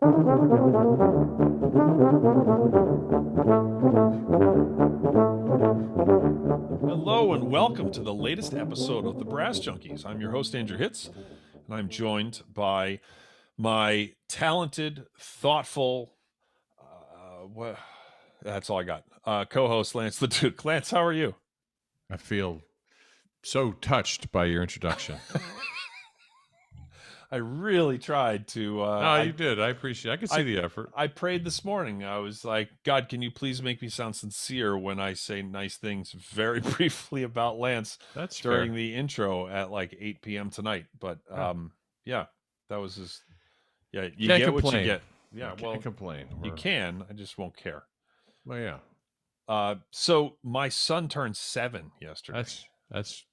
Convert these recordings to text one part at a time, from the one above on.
Hello and welcome to the latest episode of the Brass Junkies. I'm your host, Andrew Hitz, and I'm joined by my talented, thoughtful, that's all I got, co-host Lance LaDuke. Lance, how are you? I feel so touched by your introduction. I really tried to. You did. I appreciate it. I could see the effort. I prayed this morning. I was like, God, can you please make me sound sincere when I say nice things very briefly about Lance during the intro at like 8 p.m. tonight. But yeah, that was just, yeah, you Can't get complain. what you get. Yeah, Can't complain. You can. I just won't care. Well, yeah. So my son turned 7 yesterday. That's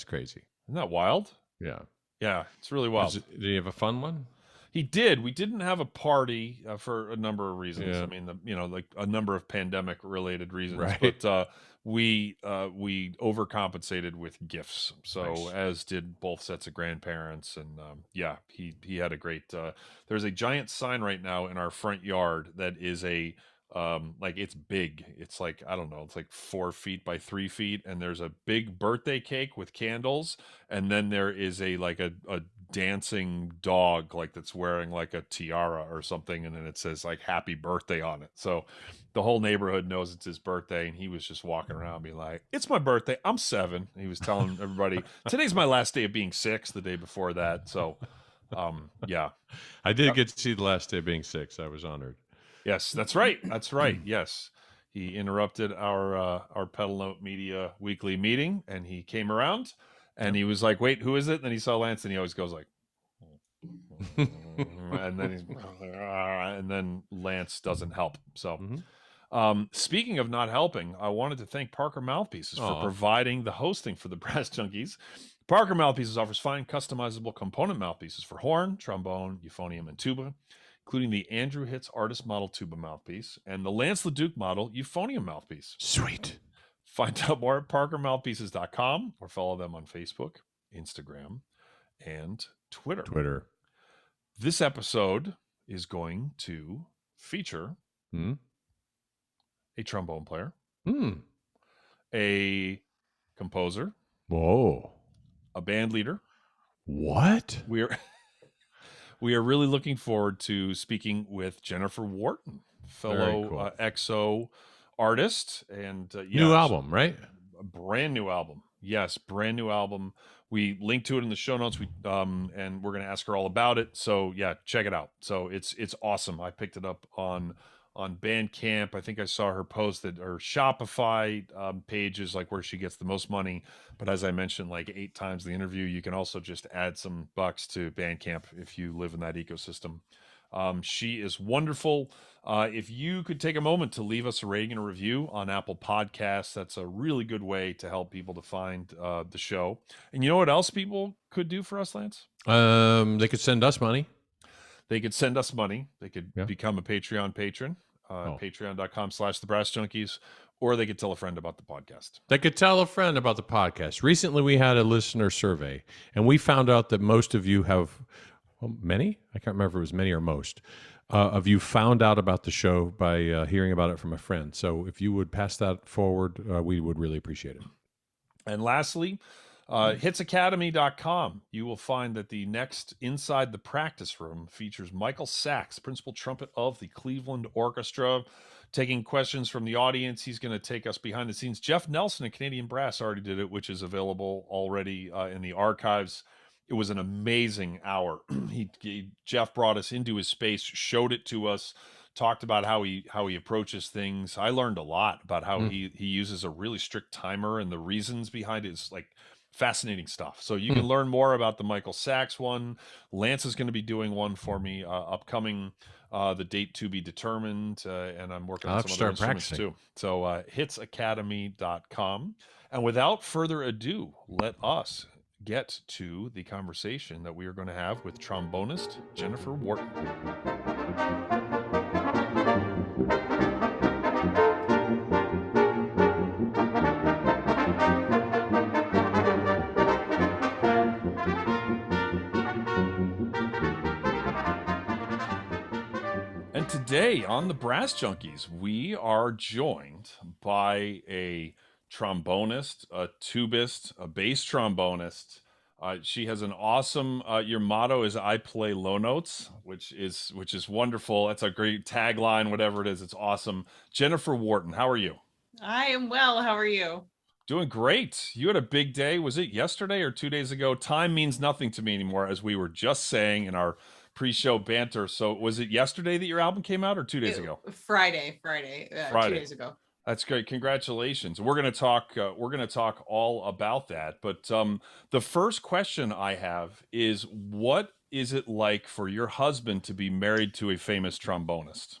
crazy. Isn't that wild? Yeah. Yeah, it's really wild. Did he have a fun one? He did. We didn't have a party for a number of reasons. Yeah. I mean, like a number of pandemic-related reasons. Right. But we overcompensated with gifts. So Nice. as did both sets of grandparents, and yeah, he had a great. There's a giant sign right now in our front yard that is like it's big. It's like, I don't know, it's like 4 feet by 3 feet, and there's a big birthday cake with candles, and then there is a dancing dog like that's wearing like a tiara or something, and then it says like happy birthday on it. So the whole neighborhood knows it's his birthday, and he was just walking around being like, it's my birthday, I'm 7. He was telling everybody today's my last day of being 6, the day before that. So yeah, I did get to see the last day of being 6. I was honored. Yes, that's right. That's right. Yes. He interrupted our Pedal Note Media weekly meeting, and he came around and he was like, wait, who is it? And then he saw Lance, and he always goes like, and then Lance doesn't help. So speaking of not helping, I wanted to thank Parker Mouthpieces for providing the hosting for the Brass Junkies. Parker Mouthpieces offers fine customizable component mouthpieces for horn, trombone, euphonium, and tuba, including the Andrew Hitz Artist Model Tuba Mouthpiece and the Lance LaDuke Model Euphonium Mouthpiece. Sweet. Find out more at parkermouthpieces.com or follow them on Facebook, Instagram, and Twitter. This episode is going to feature a trombone player, a composer, a band leader. What? We are really looking forward to speaking with Jennifer Wharton, fellow cool. XO artist, and new album, right? A brand new album. Yes, brand new album. We link to it in the show notes. And we're going to ask her all about it. So yeah, check it out. So it's awesome. I picked it up on Bandcamp. I think I saw her post that her Shopify page is like where she gets the most money. But as I mentioned like 8 times in the interview, you can also just add some bucks to Bandcamp if you live in that ecosystem. She is wonderful. If you could take a moment to leave us a rating and a review on Apple Podcasts, that's a really good way to help people to find the show. And you know what else people could do for us, Lance? They could send us money. They could send us money. They could become a Patreon patron. Patreon.com/thebrassjunkies, or they could tell a friend about the podcast. They could tell a friend about the podcast. Recently, we had a listener survey, and we found out that most of you have, many? I can't remember if it was many or most, of you found out about the show by hearing about it from a friend. So if you would pass that forward, we would really appreciate it. And lastly, HitzAcademy.com. You will find that the next Inside the Practice Room features Michael Sachs, principal trumpet of the Cleveland Orchestra, taking questions from the audience. He's going to take us behind the scenes. Jeff Nelson of Canadian Brass already did it, which is available already in the archives. It was an amazing hour. Jeff brought us into his space, showed it to us, talked about how he approaches things. I learned a lot about how he uses a really strict timer, and the reasons behind it is like fascinating stuff. So you can learn more about the Michael Sachs one. Lance is going to be doing one for me upcoming, the date to be determined, and I'm working on some other instruments too. So HitzAcademy.com. And without further ado, let us get to the conversation that we are going to have with trombonist Jennifer Wharton. And today on the Brass Junkies, we are joined by a trombonist, a tubist, a bass trombonist. She has an awesome. Your motto is "I play low notes," which is wonderful. That's a great tagline. Whatever it is, it's awesome. Jennifer Wharton, how are you? I am well. How are you? Doing great. You had a big day. Was it yesterday or 2 days ago? Time means nothing to me anymore, as we were just saying in our pre-show banter. So, was it yesterday that your album came out, or 2 days ago? Friday, 2 Friday. days ago. That's great. Congratulations. We're gonna talk. We're gonna talk all about that. But the first question I have is, what is it like for your husband to be married to a famous trombonist?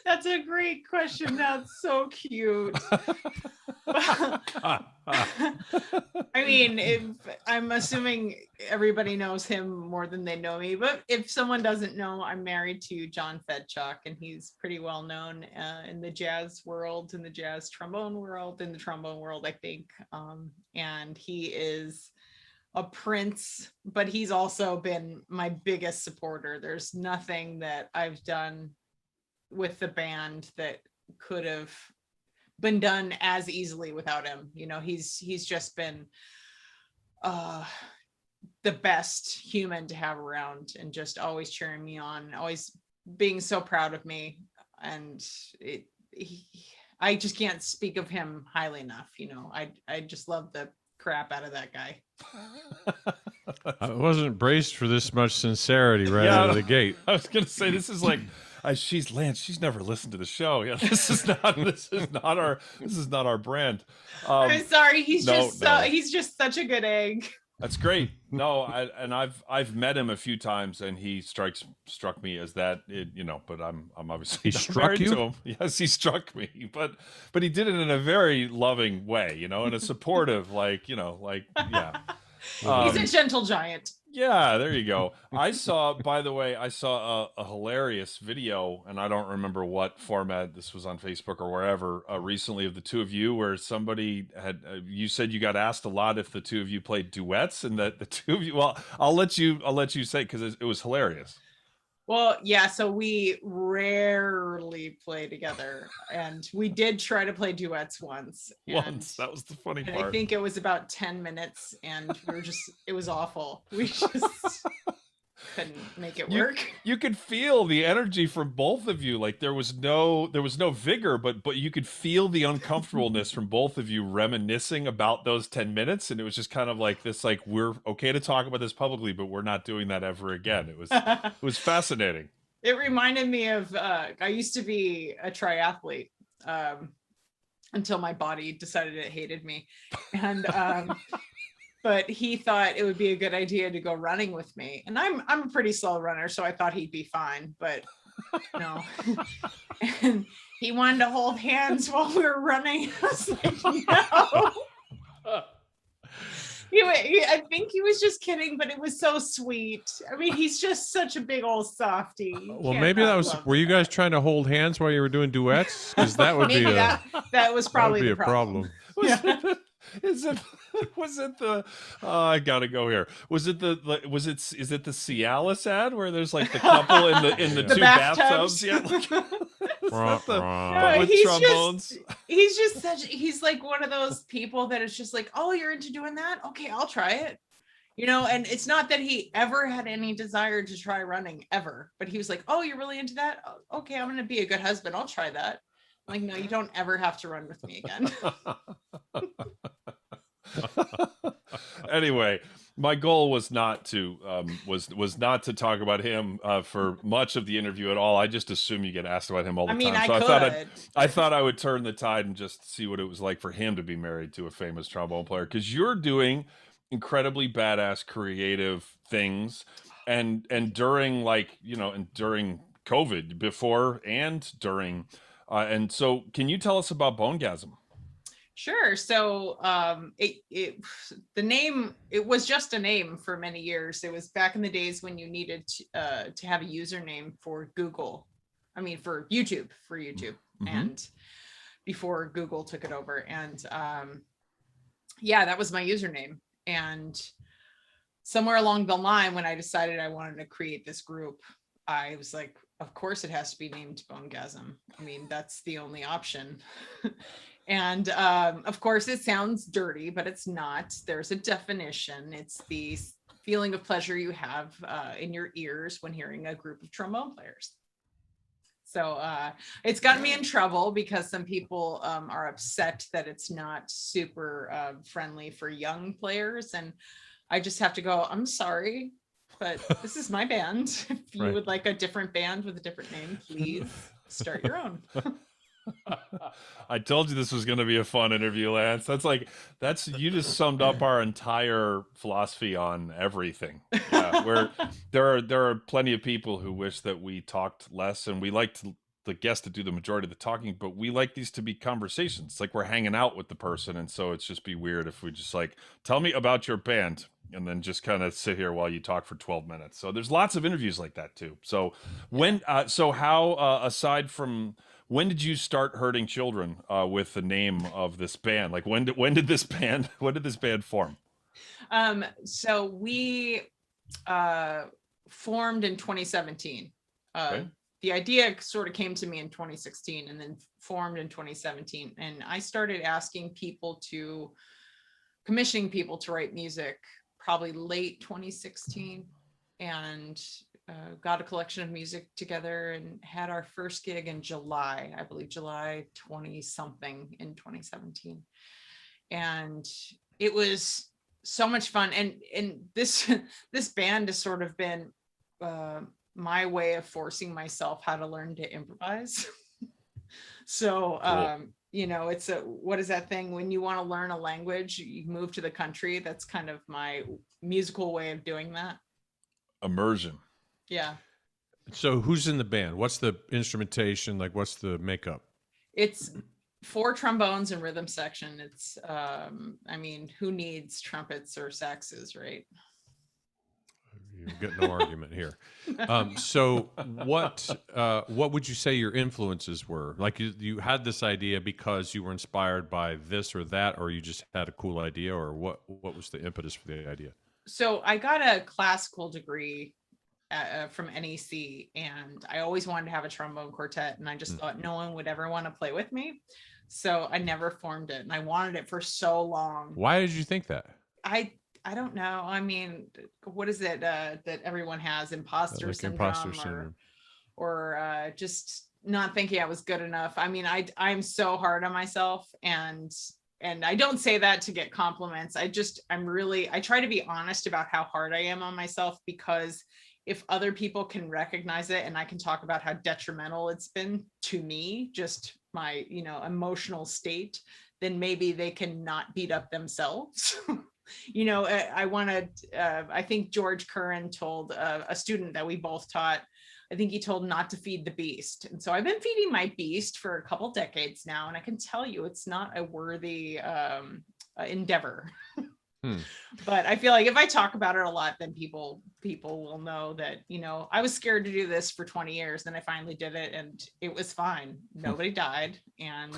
That's a great question. That's so cute. I mean, if I'm assuming everybody knows him more than they know me, but if someone doesn't know, I'm married to John Fedchuk, and he's pretty well known in the jazz world, in the jazz trombone world, in the trombone world, I think. And he is a prince, but he's also been my biggest supporter. There's nothing that I've done with the band that could have been done as easily without him. You know, he's just been the best human to have around, and just always cheering me on, always being so proud of me. And I just can't speak of him highly enough. You know, I just love the crap out of that guy. I wasn't braced for this much sincerity right out of the gate. I was gonna say, this is like, she's Lance. She's never listened to the show. Yeah, this is not our brand. I'm sorry. He's no, he's just such a good egg. That's great. No, I've met him a few times, and he struck me as that. But I'm obviously He not struck married you? to him. Yes, he struck me, but he did it in a very loving way, in a supportive, yeah. He's a gentle giant. Yeah, there you go. By the way, I saw a hilarious video, and I don't remember what format this was, on Facebook or wherever, recently, of the two of you, where somebody had, you said you got asked a lot if the two of you played duets, and that the two of you, well, I'll let you say, because it was hilarious. Well, yeah, so we rarely play together, and we did try to play duets once. That was the funny part. I think it was about 10 minutes, and it was awful. We just couldn't make it work. You could feel the energy from both of you. Like, there was no vigor, but you could feel the uncomfortableness from both of you reminiscing about those 10 minutes. And it was just kind of like this, like, we're okay to talk about this publicly, but we're not doing that ever again. It was fascinating. It reminded me of, I used to be a triathlete, until my body decided it hated me. And, but he thought it would be a good idea to go running with me. And I'm a pretty slow runner, so I thought he'd be fine, but no. And he wanted to hold hands while we were running. I was like, no. I think he was just kidding, but it was so sweet. I mean, he's just such a big old softie. Well, maybe that was. Were you guys trying to hold hands while you were doing duets? Because that would be that was probably a problem. Yeah. Was it the I gotta go here. Is it the Cialis ad where there's like the couple in the two bathtubs? Yeah. But with trombones. He's like one of those people that is just like, oh, you're into doing that? Okay, I'll try it. And it's not that he ever had any desire to try running ever, but he was like, oh, you're really into that? Okay, I'm gonna be a good husband. I'll try that. I'm like, no, you don't ever have to run with me again. Anyway, my goal was not to talk about him for much of the interview at all. I just assume you get asked about him all the time. So I thought I would turn the tide and just see what it was like for him to be married to a famous trombone player, because you're doing incredibly badass creative things, and during during COVID, before and during, and so can you tell us about Bonegasm? Sure. So the name, it was just a name for many years. It was back in the days when you needed to have a username for Google. I mean, for YouTube. Mm-hmm. And before Google took it over. And yeah, that was my username. And somewhere along the line, when I decided I wanted to create this group, I was like, of course it has to be named Bonegasm. I mean, that's the only option. And of course it sounds dirty, but it's not. There's a definition. It's the feeling of pleasure you have in your ears when hearing a group of trombone players. So it's gotten me in trouble because some people are upset that it's not super friendly for young players. And I just have to go, I'm sorry, but this is my band. If you Right. would like a different band with a different name, please start your own. I told you this was going to be a fun interview, Lance. That's you just summed up our entire philosophy on everything. Yeah, where there are plenty of people who wish that we talked less, and we like the guest to do the majority of the talking, but we like these to be conversations. It's like we're hanging out with the person, and so it's just be weird if we just like, tell me about your band, and then just kind of sit here while you talk for 12 minutes. So there's lots of interviews like that too. So aside from, when did you start hurting children with the name of this band? Like when did this band form? So we formed in 2017. Okay. The idea sort of came to me in 2016 and then formed in 2017. And I started commissioning people to write music probably late 2016, and got a collection of music together and had our first gig in July, I believe July 20 something in 2017. And it was so much fun. And this band has sort of been my way of forcing myself how to learn to improvise. So Cool. it's what is that thing when you want to learn a language, you move to the country? That's kind of my musical way of doing that. Immersion. Yeah. So who's in the band? What's the instrumentation? Like, what's the makeup? It's 4 trombones and rhythm section. It's who needs trumpets or saxes, right? You get no argument here. So what would you say your influences were? Like you had this idea because you were inspired by this or that, or you just had a cool idea, or what was the impetus for the idea? So I got a classical degree from NEC, and I always wanted to have a trombone quartet, and I just thought no one would ever want to play with me. So I never formed it, and I wanted it for so long. Why did you think that? I don't know. I mean, what is it that everyone has? Imposter Like syndrome, imposter syndrome. or just not thinking I was good enough. I mean, I'm so hard on myself, and I don't say that to get compliments. I try to be honest about how hard I am on myself, because if other people can recognize it and I can talk about how detrimental it's been to me, just my, emotional state, then maybe they can not beat up themselves. I think George Curran told a student that we both taught, I think he told not to feed the beast. And so I've been feeding my beast for a couple decades now, and I can tell you it's not a worthy endeavor. But I feel like if I talk about it a lot, then people will know that, I was scared to do this for 20 years. Then I finally did it, and it was fine. Nobody died, and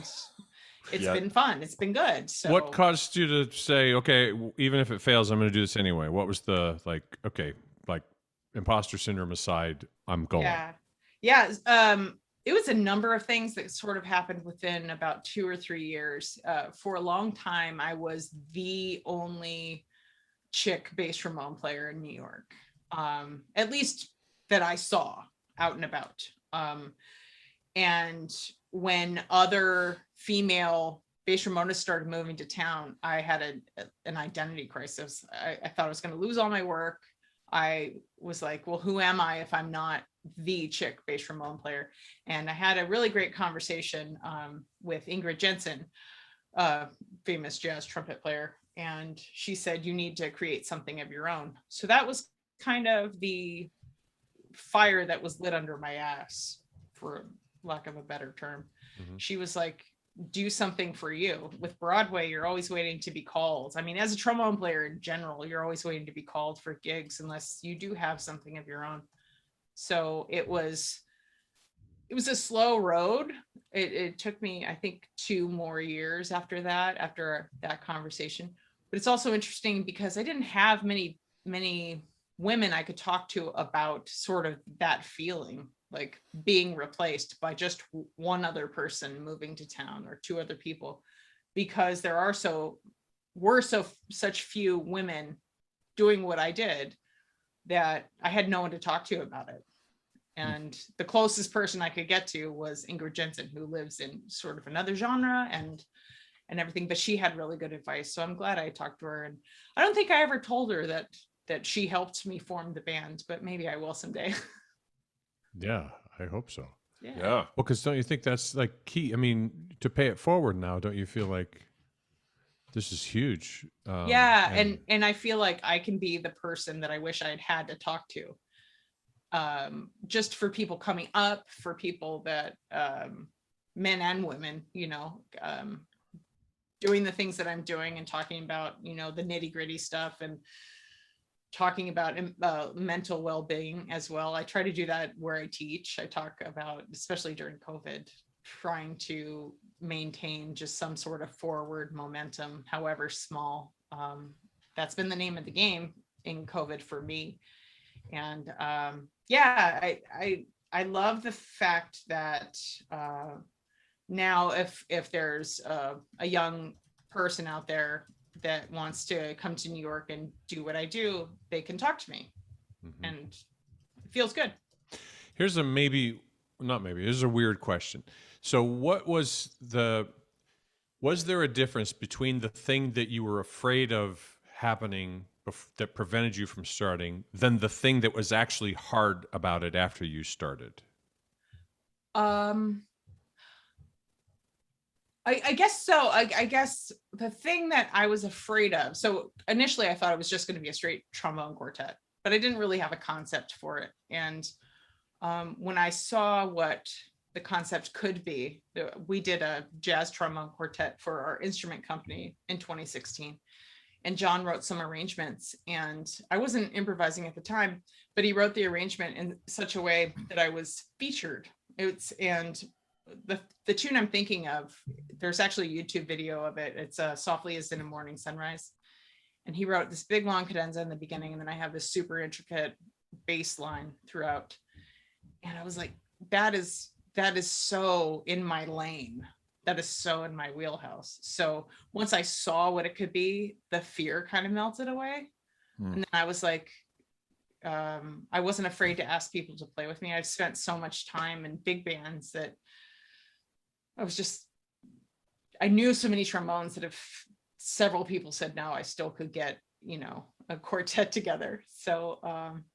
it's been fun. It's been good. So what caused you to say, okay, even if it fails, I'm going to do this anyway? What was the imposter syndrome aside, I'm going? Yeah. It was a number of things that sort of happened within about 2 or 3 years. For a long time, I was the only chick bass trombone player in New York, at least that I saw out and about. And when other female bass trombonists started moving to town, I had an identity crisis. I thought I was going to lose all my work. I was like, well, who am I if I'm not the chick bass trombone player? And I had a really great conversation with Ingrid Jensen, famous jazz trumpet player. And she said, you need to create something of your own. So that was kind of the fire that was lit under my ass, for lack of a better term. Mm-hmm. She was like, do something for you. With Broadway, you're always waiting to be called. I mean, as a trombone player in general, you're always waiting to be called for gigs unless you do have something of your own. So it was a slow road. It took me, I think, 2 more years after that conversation. But it's also interesting because I didn't have many women I could talk to about sort of that feeling, like being replaced by just one other person moving to town or two other people, because were such few women doing what I did that I had no one to talk to about it. And the closest person I could get to was Ingrid Jensen, who lives in sort of another genre and everything, but she had really good advice. So I'm glad I talked to her. And I don't think I ever told her that she helped me form the band, but maybe I will someday. Yeah, I hope so. Yeah. Well, because don't you think that's like key? I mean, to pay it forward now, don't you feel like this is huge? Yeah, and I feel like I can be the person that I wish I had to talk to. Just for people coming up, for people that men and women, doing the things that I'm doing and talking about, the nitty gritty stuff and talking about mental well-being as well. I try to do that where I teach. I talk about, especially during COVID, trying to maintain just some sort of forward momentum, however small. That's been the name of the game in COVID for me. And I love the fact that now if there's a young person out there that wants to come to New York and do what I do, they can talk to me. And it feels good. Here's a this is a weird question. So was there a difference between the thing that you were afraid of happening that prevented you from starting than the thing that was actually hard about it after you started? I guess so. I guess the thing that I was afraid of, so initially I thought it was just going to be a straight trombone quartet, but I didn't really have a concept for it. And when I saw what the concept could be, we did a jazz trombone quartet for our instrument company in 2016. And John wrote some arrangements, and I wasn't improvising at the time, but he wrote the arrangement in such a way that I was featured. And the tune I'm thinking of, there's actually a YouTube video of it. It's Softly as in a Morning Sunrise. And he wrote this big long cadenza in the beginning, and then I have this super intricate bass line throughout. And I was like, that is so in my lane. That is so in my wheelhouse. So once I saw what it could be, the fear kind of melted away. And then I was like, I wasn't afraid to ask people to play with me. I've spent so much time in big bands that I knew so many trombones that if several people said no, I still could get, a quartet together. So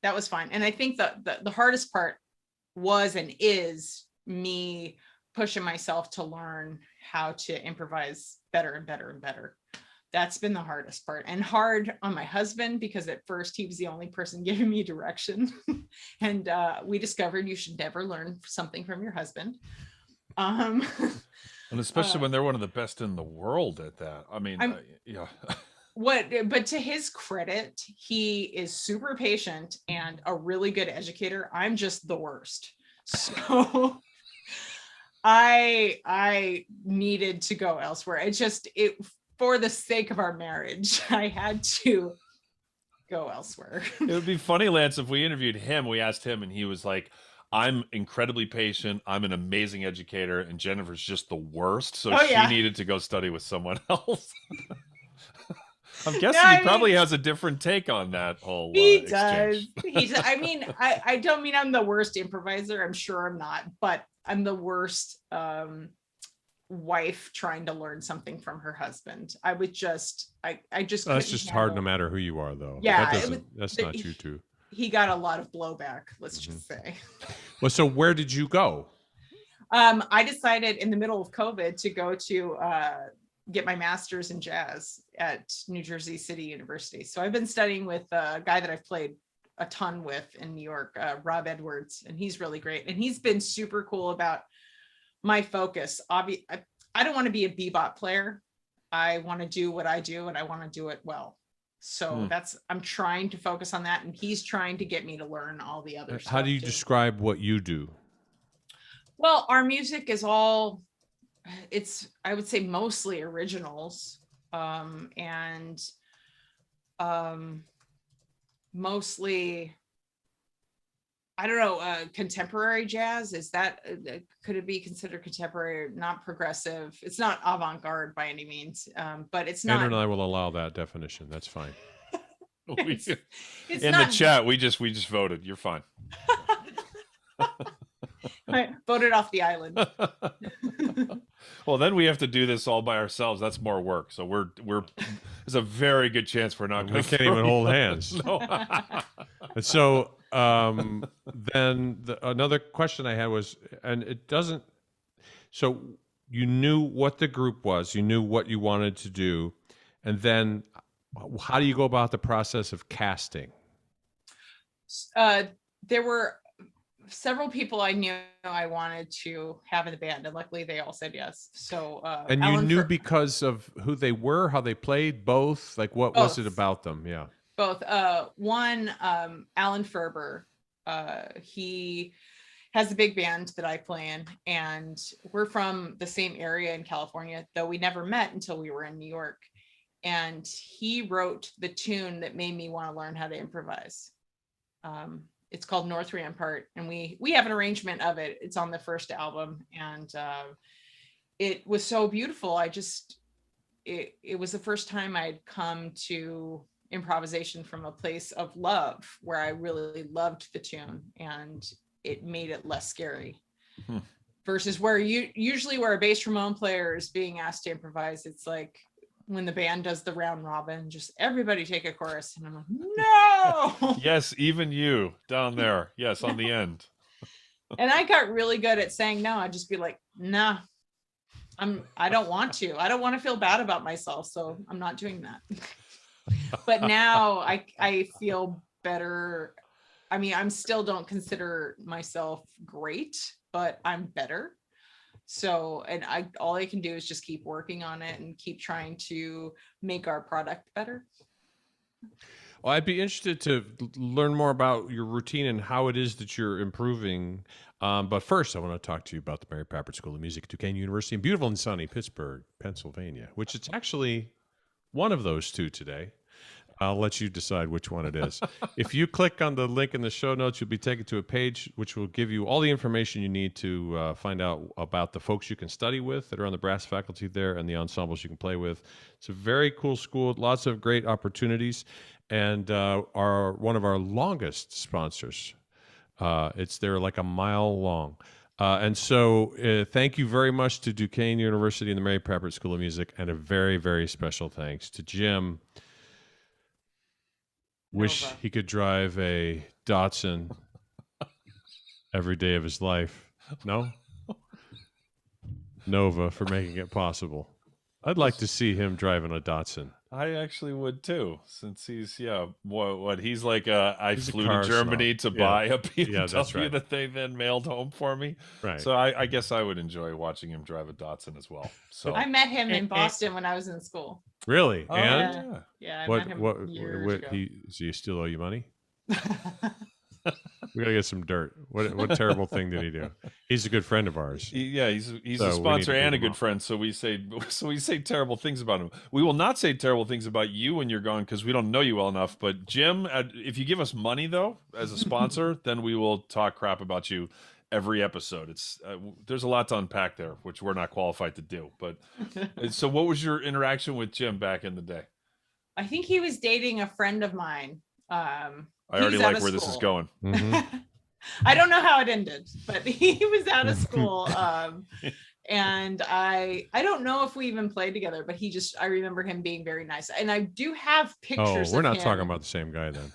that was fine. And I think the hardest part was and is me pushing myself to learn how to improvise better and better and better. That's been the hardest part, and hard on my husband, because at first he was the only person giving me direction. And we discovered you should never learn something from your husband. And especially when they're one of the best in the world at that. I mean, yeah. But to his credit, he is super patient and a really good educator. I'm just the worst. So I needed to go elsewhere. It for the sake of our marriage, I had to go elsewhere. It would be funny, Lance, if we interviewed him, we asked him and he was like, I'm incredibly patient. I'm an amazing educator, and Jennifer's just the worst. So she needed to go study with someone else. I'm guessing he probably has a different take on that whole exchange. He does. I mean, I don't mean I'm the worst improviser. I'm sure I'm not, but I'm the worst wife trying to learn something from her husband. I just that's just hard no matter who you are, though. Yeah, that's not you two. He got a lot of blowback, let's just say. Well, so where did you go? I decided in the middle of COVID to go to get my master's in jazz at New Jersey City University. So I've been studying with a guy that I've played a ton with in New York, Rob Edwards, and he's really great. And he's been super cool about my focus. I don't want to be a bebop player. I want to do what I do, and I want to do it well. So I'm trying to focus on that, and he's trying to get me to learn all the other stuff. How do you describe what you do? Well, our music is I would say mostly originals. mostly, I don't know, contemporary jazz. Is that, could it be considered contemporary or not progressive? It's not avant-garde by any means, but it's Andrew not, and I will allow that definition. That's fine. it's, it's In not, the chat, we just voted. You're fine. I voted off the island. Well, then we have to do this all by ourselves. That's more work. So we're there's a very good chance we're not going We to can't even hold hands. No. And so then another question I had was, and it doesn't, so you knew what the group was, you knew what you wanted to do, and then how do you go about the process of casting? There were several people I knew I wanted to have in the band, and luckily they all said yes. So And you Alan knew because of who they were, how they played, both? Like, what was it Both. about them? Yeah. both. One, Alan Ferber, he has a big band that I play in, and we're from the same area in California, though we never met until we were in New York. And he wrote the tune that made me want to learn how to improvise. It's called North Rampart, and we have an arrangement of it. It's on the first album, and it was so beautiful. It was the first time I'd come to improvisation from a place of love, where I really loved the tune, and it made it less scary. Versus where usually where a bass trombone player is being asked to improvise, it's like when the band does the round robin, just everybody take a chorus, and I'm like, no. Yes, even you down there. Yes, on the end. And I got really good at saying no. I'd just be like, nah, I don't want to. I don't want to feel bad about myself, so I'm not doing that. But now I feel better. I mean, I'm still don't consider myself great, but I'm better. So, and all I can do is just keep working on it and keep trying to make our product better. Well, I'd be interested to learn more about your routine and how it is that you're improving. But first, I want to talk to you about the Mary Papert School of Music at Duquesne University in beautiful and sunny Pittsburgh, Pennsylvania, which is actually one of those two today. I'll let you decide which one it is. If you click on the link in the show notes, you'll be taken to a page which will give you all the information you need to find out about the folks you can study with that are on the brass faculty there and the ensembles you can play with. It's a very cool school, lots of great opportunities, and are one of our longest sponsors. They're like a mile long. And so thank you very much to Duquesne University and the Mary Papert School of Music, and a very, very special thanks to Jim. Wish Nova. he could drive a Datsun every day of his life. No? Nova for making it possible. I'd like to see him driving a Datsun. I actually would too, since he's what he's like. I He's a flew car to Germany snob. to Yeah. buy a BMW Yeah, that's right. that they then mailed home for me. Right. So I guess I would enjoy watching him drive a Datsun as well. So I met him in Boston when I was in school. Really? Oh, And Yeah, I what met him what years ago. so you still owe you money? We gotta get some dirt. What terrible thing did he do? He's a good friend of ours. he's So a we need sponsor to and a move him good up. friend. So we say terrible things about him. We will not say terrible things about you when you're gone because we don't know you well enough. But Jim, if you give us money though as a sponsor, then we will talk crap about you every episode. It's there's a lot to unpack there, which we're not qualified to do. But so, what was your interaction with Jim back in the day? I think he was dating a friend of mine. I already like where this is going. Mm-hmm. I don't know how it ended, but he was out of school. And I don't know if we even played together, but I remember him being very nice. And I do have Oh, pictures we're of not him. talking about the same guy then.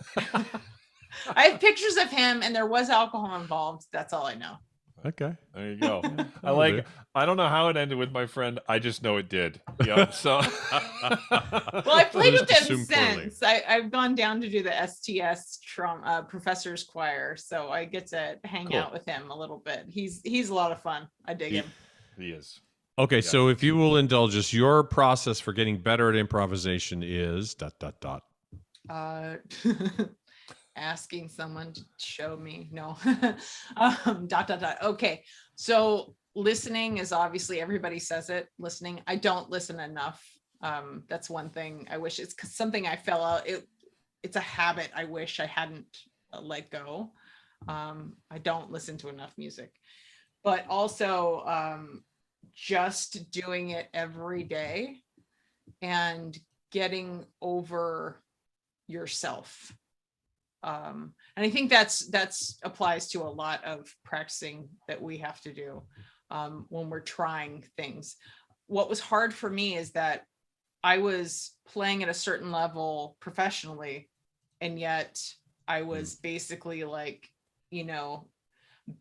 I have pictures of him, and there was alcohol involved. That's all I know. Okay. There you go. That'll do. I don't know how it ended with my friend. I just know it did. Yeah. So Well, I played Just with him assume poorly. since. I've gone down to do the STS professor's choir, so I get to hang Cool. out with him a little bit. He's a lot of fun. I dig him. he is. Okay, so if you will indulge us, your process for getting better at improvisation is ... Asking someone to show me. No. ... Okay, so listening is obviously, everybody says it. Listening, I don't listen enough. That's one thing I wish. It's something I fell out. it's a habit I wish I hadn't let go. I don't listen to enough music, but also just doing it every day and getting over yourself. And I think that's applies to a lot of practicing that we have to do when we're trying things. What was hard for me is that I was playing at a certain level professionally, and yet I was basically like, you know,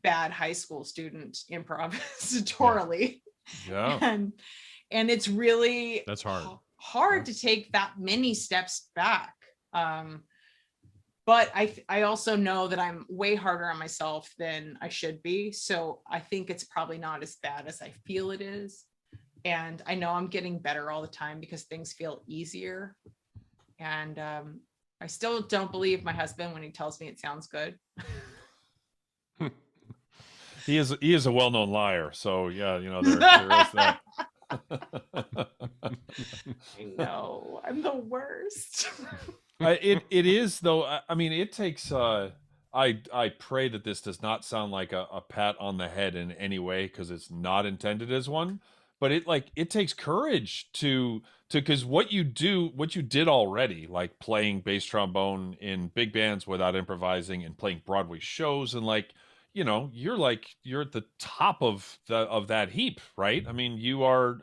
bad high school student improvisatorily. Yeah. And it's really That's hard. Hard to take that many steps back. But I also know that I'm way harder on myself than I should be. So I think it's probably not as bad as I feel it is. And I know I'm getting better all the time because things feel easier. And I still don't believe my husband when he tells me it sounds good. He is a well-known liar. So yeah, you know, there is that. I know, I'm the worst. It is though. I mean, it takes. I pray that this does not sound like a pat on the head in any way, because it's not intended as one. But it takes courage to because what you did already, like playing bass trombone in big bands without improvising and playing Broadway shows, and you're at the top of that heap, right? I mean, you're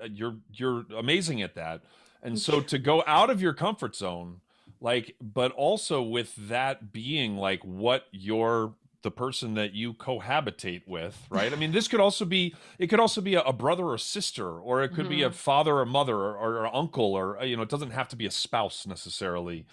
amazing at that. And so to go out of your comfort zone, but also with that being like what the person that you cohabitate with, right? I mean, it could also be a brother or sister, or it could be a father or mother, or uncle, or it doesn't have to be a spouse necessarily.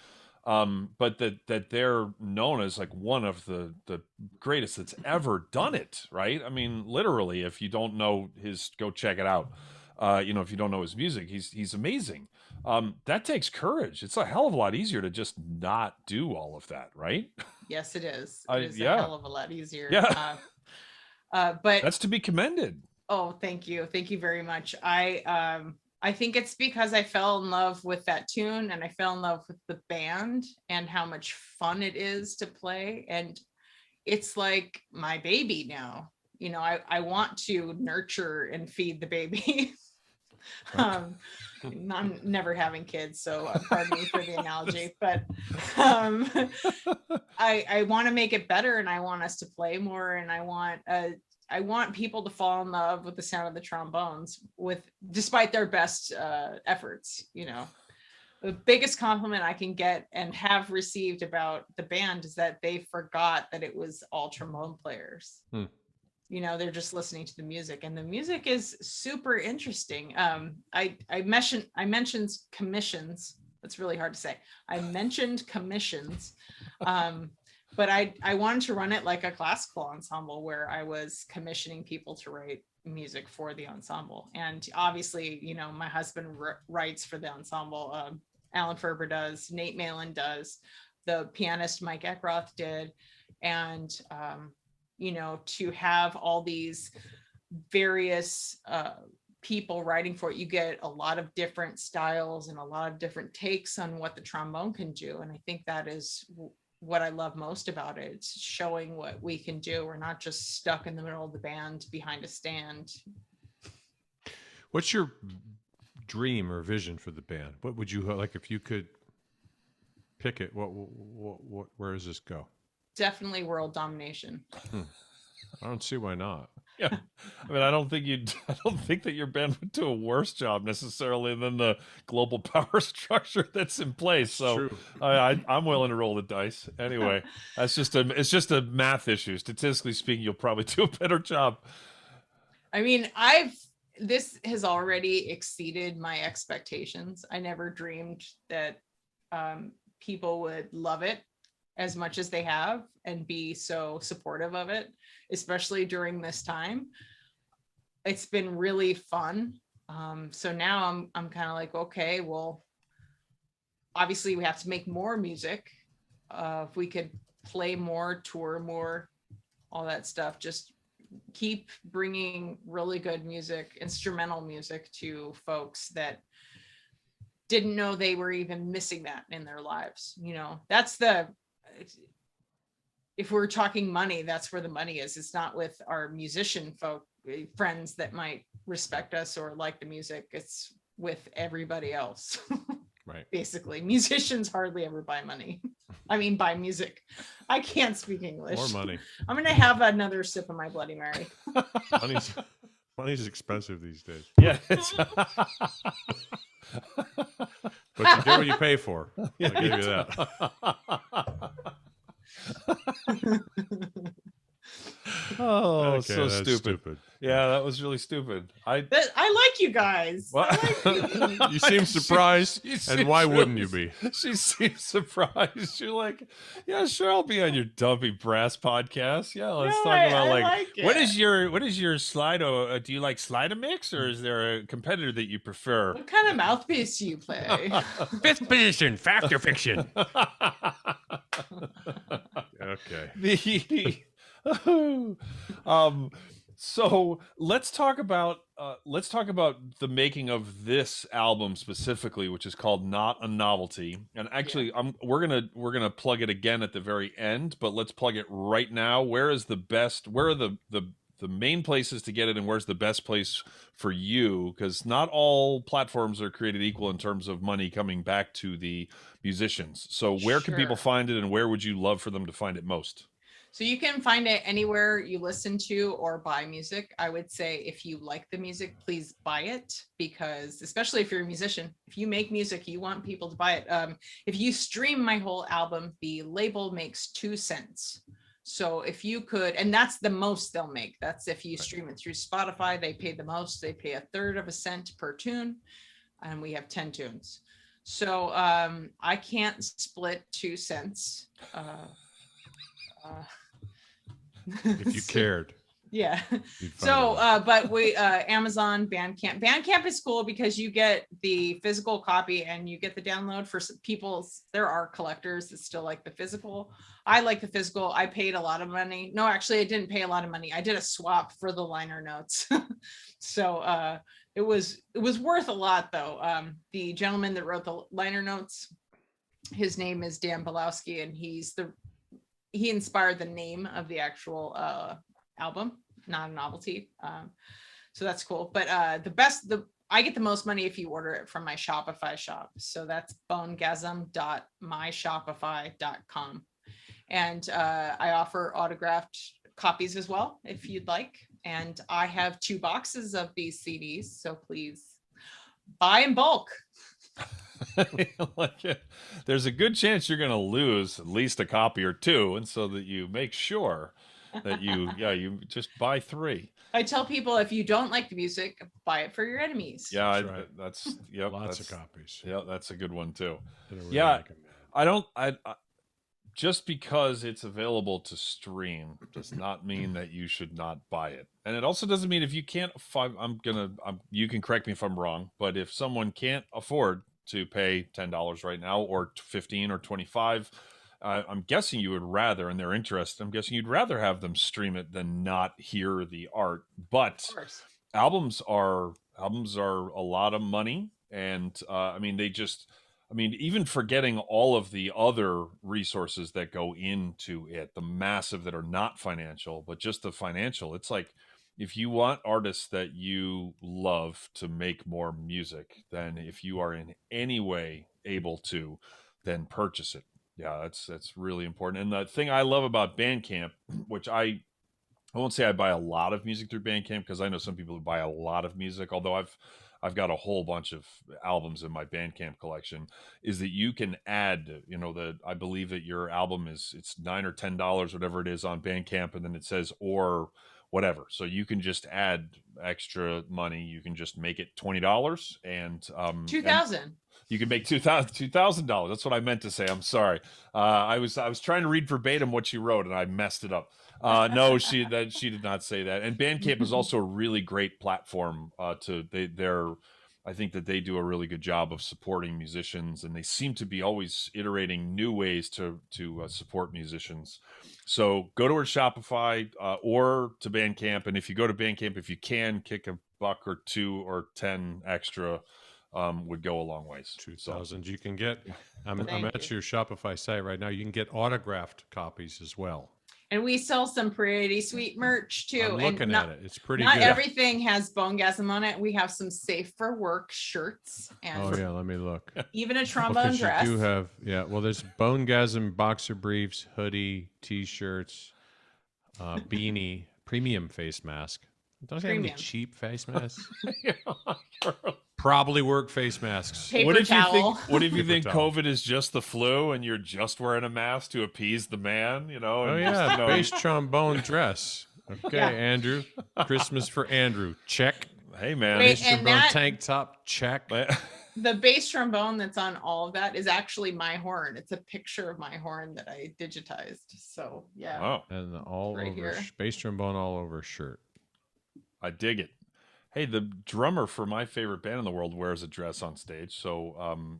But that they're known as like one of the greatest that's ever done it, right? I mean, literally, if you don't know go check it out. If you don't know his music, he's amazing. That takes courage. It's a hell of a lot easier to just not do all of that, right? Yes, it is. It is yeah. a hell of a lot easier. Yeah. But that's to be commended. Oh, thank you. Thank you very much. I think it's because I fell in love with that tune, and I fell in love with the band and how much fun it is to play. And it's like my baby now. I want to nurture and feed the baby. I'm never having kids, so pardon me for the analogy, but I want to make it better, and I want us to play more, and I want people to fall in love with the sound of the trombones despite their best efforts. The biggest compliment I can get and have received about the band is that they forgot that it was all trombone players. They're just listening to the music, and the music is super interesting. I mentioned commissions. That's really hard to say. I mentioned commissions. But I wanted to run it like a classical ensemble, where I was commissioning people to write music for the ensemble. And obviously, my husband writes for the ensemble. Alan Ferber does, Nate Malin does, the pianist Mike Eckroth did. And, to have all these various people writing for it, you get a lot of different styles and a lot of different takes on what the trombone can do. And I think that is what I love most about it. It's showing what we can do. We're not just stuck in the middle of the band behind a stand. What's your dream or vision for the band? What would you like if you could pick it? Where does this go? Definitely world domination. I don't see why not. Yeah, I mean, I don't think that your band would do a worse job necessarily than the global power structure that's in place. So I'm willing to roll the dice. Anyway, it's just a math issue. Statistically speaking, you'll probably do a better job. I mean, this has already exceeded my expectations. I never dreamed that people would love it as much as they have and be so supportive of it, especially during this time. It's been really fun. So now I'm kind of like, okay, well, obviously we have to make more music. If we could play more, tour more, all that stuff, just keep bringing really good music, instrumental music to folks that didn't know they were even missing that in their lives. If we're talking money, that's where the money is. It's not with our musician friends that might respect us or like the music. It's with everybody else. Right. Basically, musicians hardly ever buy money. I mean, buy music. I can't speak English. More money. I'm going to have another sip of my Bloody Mary. Money's expensive these days. Yeah. But you get what you pay for. I'll give you that. Oh, Okay, so that's stupid. Yeah, that was really stupid. I like you guys. What? I like You seem surprised, and why wouldn't you be? She seems surprised. You're like, yeah, sure, I'll be on your Dumpy Brass podcast. Yeah, let's talk about what is your Slido? Do you like Slido-Mix, or is there a competitor that you prefer? What kind of mouthpiece do you play? Fifth position, fact or fiction? Okay. So let's talk about the making of this album specifically, which is called Not a Novelty. And actually, we're gonna plug it again at the very end, but let's plug it right now. Where are the main places to get it, and where's the best place for you? Because not all platforms are created equal in terms of money coming back to the musicians. So where can people find it, and where would you love for them to find it most? So you can find it anywhere you listen to or buy music. I would say if you like the music, please buy it, because especially if you're a musician, if you make music, you want people to buy it. If you stream my whole album, the label makes 2 cents. So if you could, and that's the most they'll make. That's if you stream it through Spotify, they pay the most. They pay 1/3 of a cent per tune, and we have 10 tunes. So I can't split 2 cents. If you cared. Yeah. So but we Amazon, Bandcamp is cool because you get the physical copy and you get the download. For people, there are collectors that still like the physical. I like the physical. I paid a lot of money. No, actually I didn't pay a lot of money. I did a swap for the liner notes. So it was worth a lot though. The gentleman that wrote the liner notes, his name is Dan Belowski, and he inspired the name of the actual album, Not a Novelty. So that's cool. But I get the most money if you order it from my Shopify shop. So that's bonegasm.myshopify.com. And I offer autographed copies as well, if you'd like. And I have 2 boxes of these CDs. So please buy in bulk. There's a good chance you're going to lose at least a copy or 2, and so that you make sure that you just buy 3. I tell people, if you don't like the music, buy it for your enemies. Yeah, that's that's lots of copies. Yeah, that's a good one too. Really Yeah, I just because it's available to stream does not mean that you should not buy it. And it also doesn't mean if you can't, you can correct me if I'm wrong, but if someone can't afford to pay $10 right now, or 15 or 25, I'm guessing you would rather, and they're interested, I'm guessing you'd rather have them stream it than not hear the art. But albums are a lot of money. And even forgetting all of the other resources that go into it, the massive that are not financial, but just the financial, it's like, if you want artists that you love to make more music, then if you are in any way able to, then purchase it. Yeah, that's really important. And the thing I love about Bandcamp, which I won't say I buy a lot of music through Bandcamp, because I know some people who buy a lot of music, although I've got a whole bunch of albums in my Bandcamp collection, is that you can add, I believe that your album it's $9 or $10, whatever it is, on Bandcamp, and then it says or whatever. So you can just add extra money. You can just make it $20 and $2,000. You can make $2,000. That's what I meant to say. I'm sorry. I was trying to read verbatim what she wrote, and I messed it up. No, she did not say that. And Bandcamp is also a really great platform. I think that they do a really good job of supporting musicians, and they seem to be always iterating new ways to support musicians. So go to her Shopify or to Bandcamp, and if you go to Bandcamp, if you can, kick $1 or $2 or 10 extra would go a long ways. 2,000. You can get, I'm Thank at you. your Shopify site right now. You can get autographed copies as well. And we sell some pretty sweet merch too. I'm looking and not, at it. It's pretty not good. everything has Bonegasm on it. We have some safe for work shirts and Oh yeah, let me look. even a trombone Because dress. you do have, yeah. Well, there's Bonegasm boxer briefs, hoodie, T-shirts, beanie, premium face mask. Don't they have any Premium. cheap face masks? Probably work face masks. Paper What if towel. you think? What if you Paper think towel. COVID is just the flu and you're just wearing a mask to appease the man? You know? Oh And yeah, just, you know, bass trombone dress. Okay, Yeah. Andrew. Christmas for Andrew. Check. hey man. Wait, Bass and trombone that- tank top. Check. The bass trombone that's on all of that is actually my horn. It's a picture of my horn that I digitized. So yeah. Oh, And all Right over here. bass trombone all over shirt. I dig it. Hey, the drummer for my favorite band in the world wears a dress on stage, so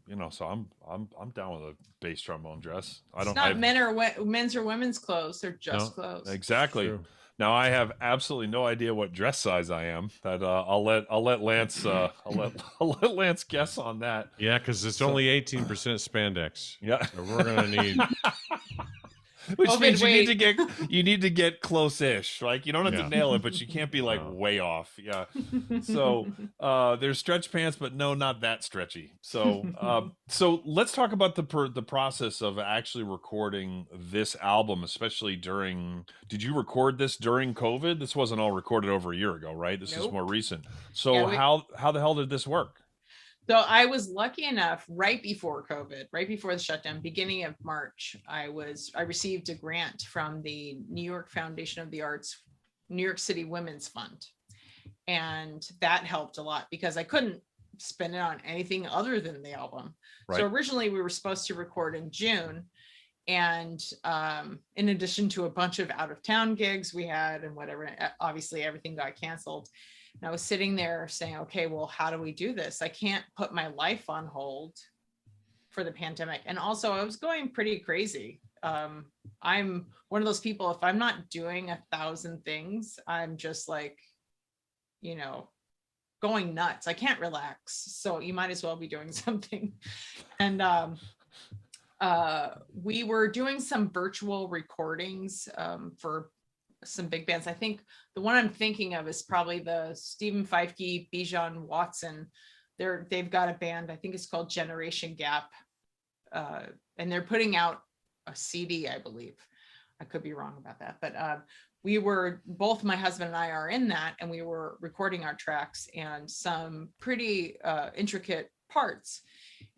you know, so I'm down with a bass trombone dress. I It's don't. not I've- men's or women's clothes. They're just No, clothes. Exactly. True. Now I have absolutely no idea what dress size I am. That I'll let Lance I'll let Lance guess on that. Yeah, because it's only 18% spandex. Yeah. So we're gonna need. Which COVID means weight. you need to get close-ish. Like you don't have Yeah. to nail it, but you can't be like No. way off. Yeah. So there's stretch pants, but no, not that stretchy. So so let's talk about the process of actually recording this album, especially during. Did you record this during COVID? This wasn't all recorded over a year ago, right? This is Nope. more recent. So Yeah, we- how the hell did this work? So I was lucky enough right before COVID, right before the shutdown, beginning of March, I received a grant from the New York Foundation of the Arts, New York City Women's Fund. And that helped a lot because I couldn't spend it on anything other than the album. So Right. originally we were supposed to record in June. And in addition to a bunch of out of town gigs we had and whatever, obviously everything got canceled. And I was sitting there saying, okay, well, how do we do this? I can't put my life on hold for the pandemic. And also I was going pretty crazy. I'm one of those people, if I'm not doing 1,000 things, I'm just like, you know, going nuts. I can't relax. So you might as well be doing something. And we were doing some virtual recordings for some big bands. I think the one I'm thinking of is probably the Stephen Feifke, Bijan Watson. They've got a band, I think it's called Generation Gap. And they're putting out a CD, I believe. I could be wrong about that, but we were, both my husband and I are in that, and we were recording our tracks and some pretty intricate parts.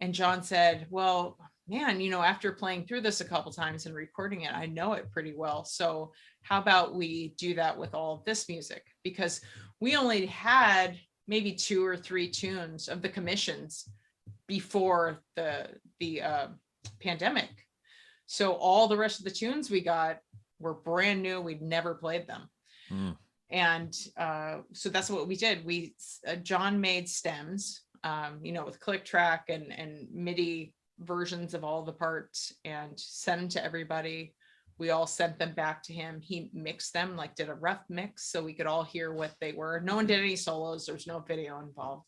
And John said, well, man, you know, after playing through this a couple times and recording it, I know it pretty well. So how about we do that with all of this music? Because we only had maybe 2 or 3 tunes of the commissions before the pandemic. So all the rest of the tunes we got were brand new. We'd never played them. Mm. And so that's what we did. John made stems, you know, with click track and MIDI versions of all the parts and sent them to everybody. We all sent them back to him. He mixed them, like did a rough mix so we could all hear what they were. No one did any solos. There's no video involved,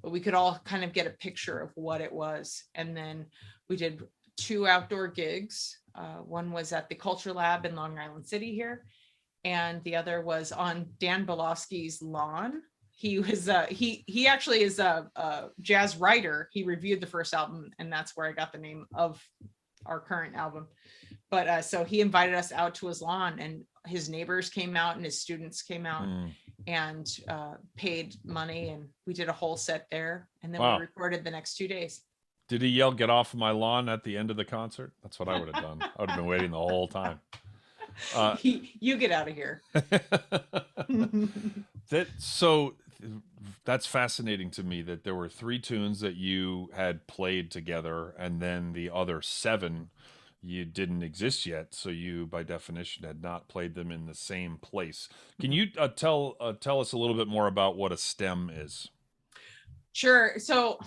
but we could all kind of get a picture of what it was. And then we did 2 outdoor gigs. One was at the Culture Lab in Long Island City here, and the other was on Dan Belowski's lawn. He was he actually is a jazz writer. He reviewed the first album, and that's where I got the name of our current album. But so he invited us out to his lawn, and his neighbors came out and his students came out and paid money, and we did a whole set there, and then Wow. we recorded the next 2 days. Did he yell "Get off of my lawn" at the end of the concert? That's what I would have done. I would have been waiting the whole time. You get out of here. That's fascinating to me that there were 3 tunes that you had played together, and then the other 7 you didn't exist yet, so you by definition had not played them in the same place. Can you tell us a little bit more about what a stem is? Sure. So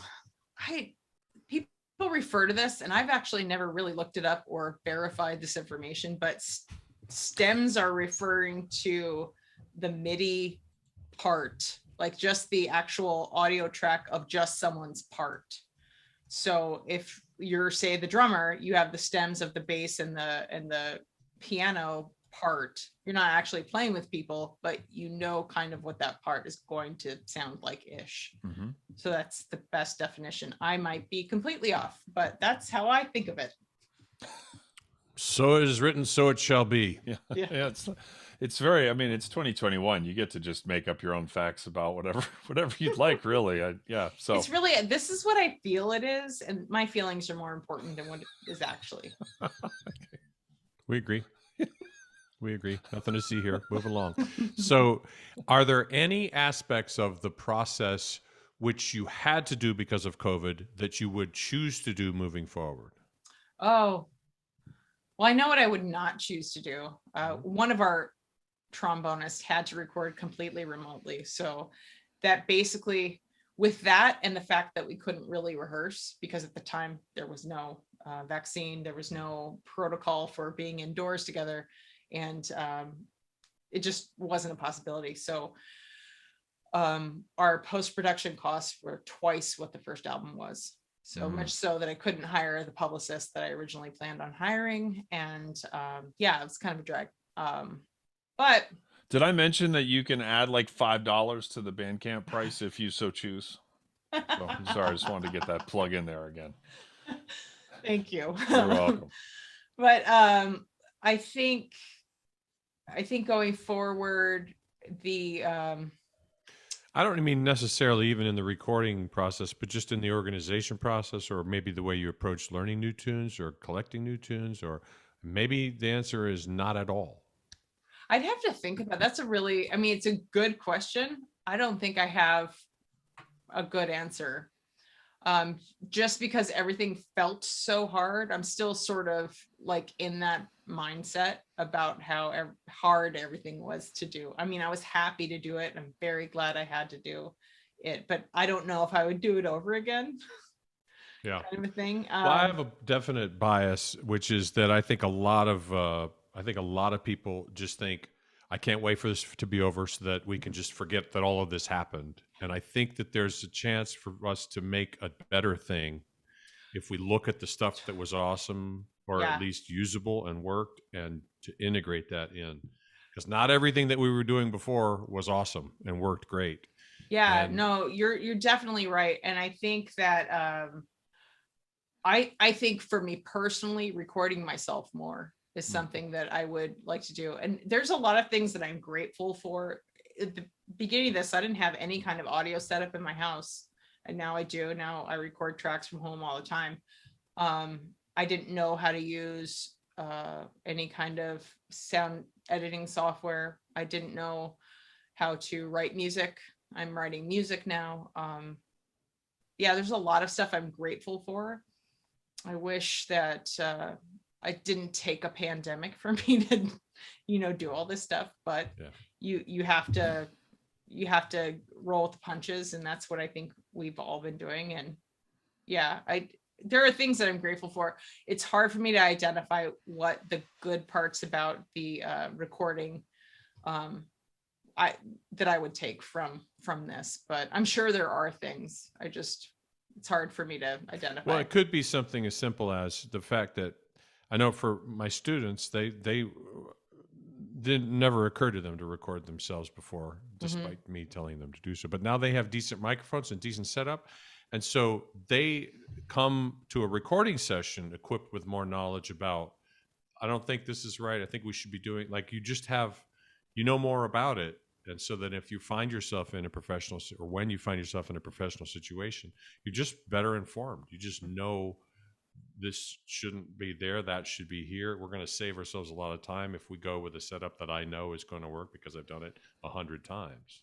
people refer to this, and I've actually never really looked it up or verified this information, but stems are referring to the MIDI part like just the actual audio track of just someone's part. So if you're, say, the drummer, you have the stems of the bass and the piano part. You're not actually playing with people, but you know kind of what that part is going to sound like ish. Mm-hmm. So that's the best definition. I might be completely off, but that's how I think of it. So it is written, so it shall be. Yeah. Yeah. Yeah. It's very, I mean, it's 2021. You get to just make up your own facts about whatever you'd like, really. Yeah. So It's really, this is what I feel it is, and my feelings are more important than what it is actually. We agree. We agree. Nothing to see here. Move along. So, are there any aspects of the process which you had to do because of COVID that you would choose to do moving forward? Oh, well, I know what I would not choose to do. One of our trombonists had to record completely remotely. So that basically, with that and the fact that we couldn't really rehearse because at the time there was no vaccine, there was no protocol for being indoors together, and it just wasn't a possibility. So our post-production costs were twice what the first album was. So much so that I couldn't hire the publicist that I originally planned on hiring. And yeah, it was kind of a drag. But did I mention that you can add like $5 to the Bandcamp price if you so choose? So, I'm sorry, I just wanted to get that plug in there again. thank you. You're welcome. But I think going forward, the I don't mean necessarily even in the recording process, but just in the organization process, or maybe the way you approach learning new tunes or collecting new tunes, or maybe the answer is not at all. I'd have to think about. That's a really, I mean, it's a good question. I don't think I have a good answer. Just because everything felt so hard, I'm still sort of like in that mindset about how hard everything was to do. I mean, I was happy to do it. I'm very glad I had to do it, but I don't know if I would do it over again. Yeah. Kind of a thing. Well, I have a definite bias, which is that I think a lot of people just think, I can't wait for this to be over so that we can just forget that all of this happened. And I think that there's a chance for us to make a better thing if we look at the stuff that was awesome, or at least usable and worked, and to integrate that in. Because not everything that we were doing before was awesome and worked great. Yeah, no, you're definitely right. And I think that I think for me personally, recording myself more is something that I would like to do. And there's a lot of things that I'm grateful for. At the beginning of this, I didn't have any kind of audio setup in my house. And now I do. Now I record tracks from home all the time. I didn't know how to use any kind of sound editing software. I didn't know how to write music. I'm writing music now. Yeah, there's a lot of stuff I'm grateful for. I wish that I didn't take a pandemic for me to, do all this stuff, but you have to roll with the punches, and that's what I think we've all been doing. And yeah, there are things that I'm grateful for. It's hard for me to identify what the good parts about the recording that I would take from this, but I'm sure there are things. It's hard for me to identify. Well, it could be something as simple as the fact that I know for my students, they didn't never occur to them to record themselves before, despite me telling them to do so. But now they have decent microphones and decent setup. And so they come to a recording session equipped with more knowledge about, I don't think this is right. I think we should be doing, like, you just have, more about it. And so that if you find yourself in a professional, or when you find yourself in a professional situation, you're just better informed. You just know this shouldn't be there, that should be here. We're going to save ourselves a lot of time if we go with a setup that I know is going to work because I've done it 100 times.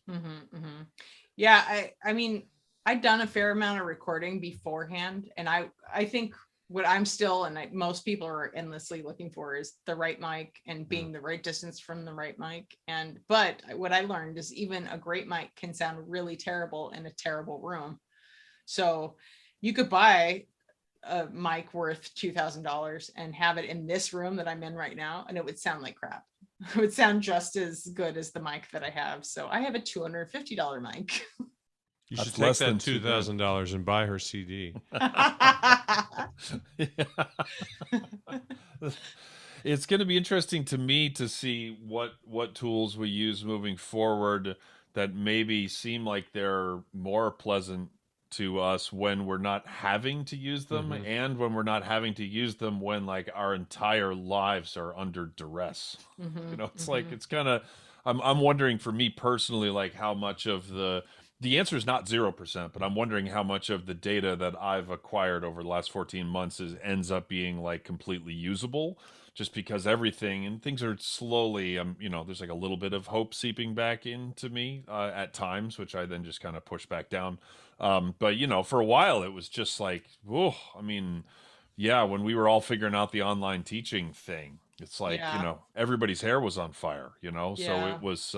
Yeah, I mean, I'd done a fair amount of recording beforehand, and I think what I'm still, and most people are endlessly looking for, is the right mic and being the right distance from the right mic. But what I learned is even a great mic can sound really terrible in a terrible room. So you could buy a mic worth $2,000 and have it in this room that I'm in right now, and it would sound like crap. it would sound just as good as the mic that I have. So I have a $250 mic. You That's should take less that than $2,000. $2,000 and buy her CD. It's going to be interesting to me to see what tools we use moving forward that maybe seem like they're more pleasant to us when we're not having to use them, Mhm. and when we're not having to use them when like our entire lives are under duress. You know, it's like it's kind of I'm wondering for me personally, like how much of the answer is not 0%, but I'm wondering how much of the data that I've acquired over the last 14 months ends up being like completely usable, just because everything and things are slowly, you know, there's like a little bit of hope seeping back into me at times, which I then just kind of push back down. But you know, for a while it was just like, whoa, I mean, yeah, when we were all figuring out the online teaching thing, it's like, you Yeah. know, everybody's hair was on fire, you know? So Yeah. it was,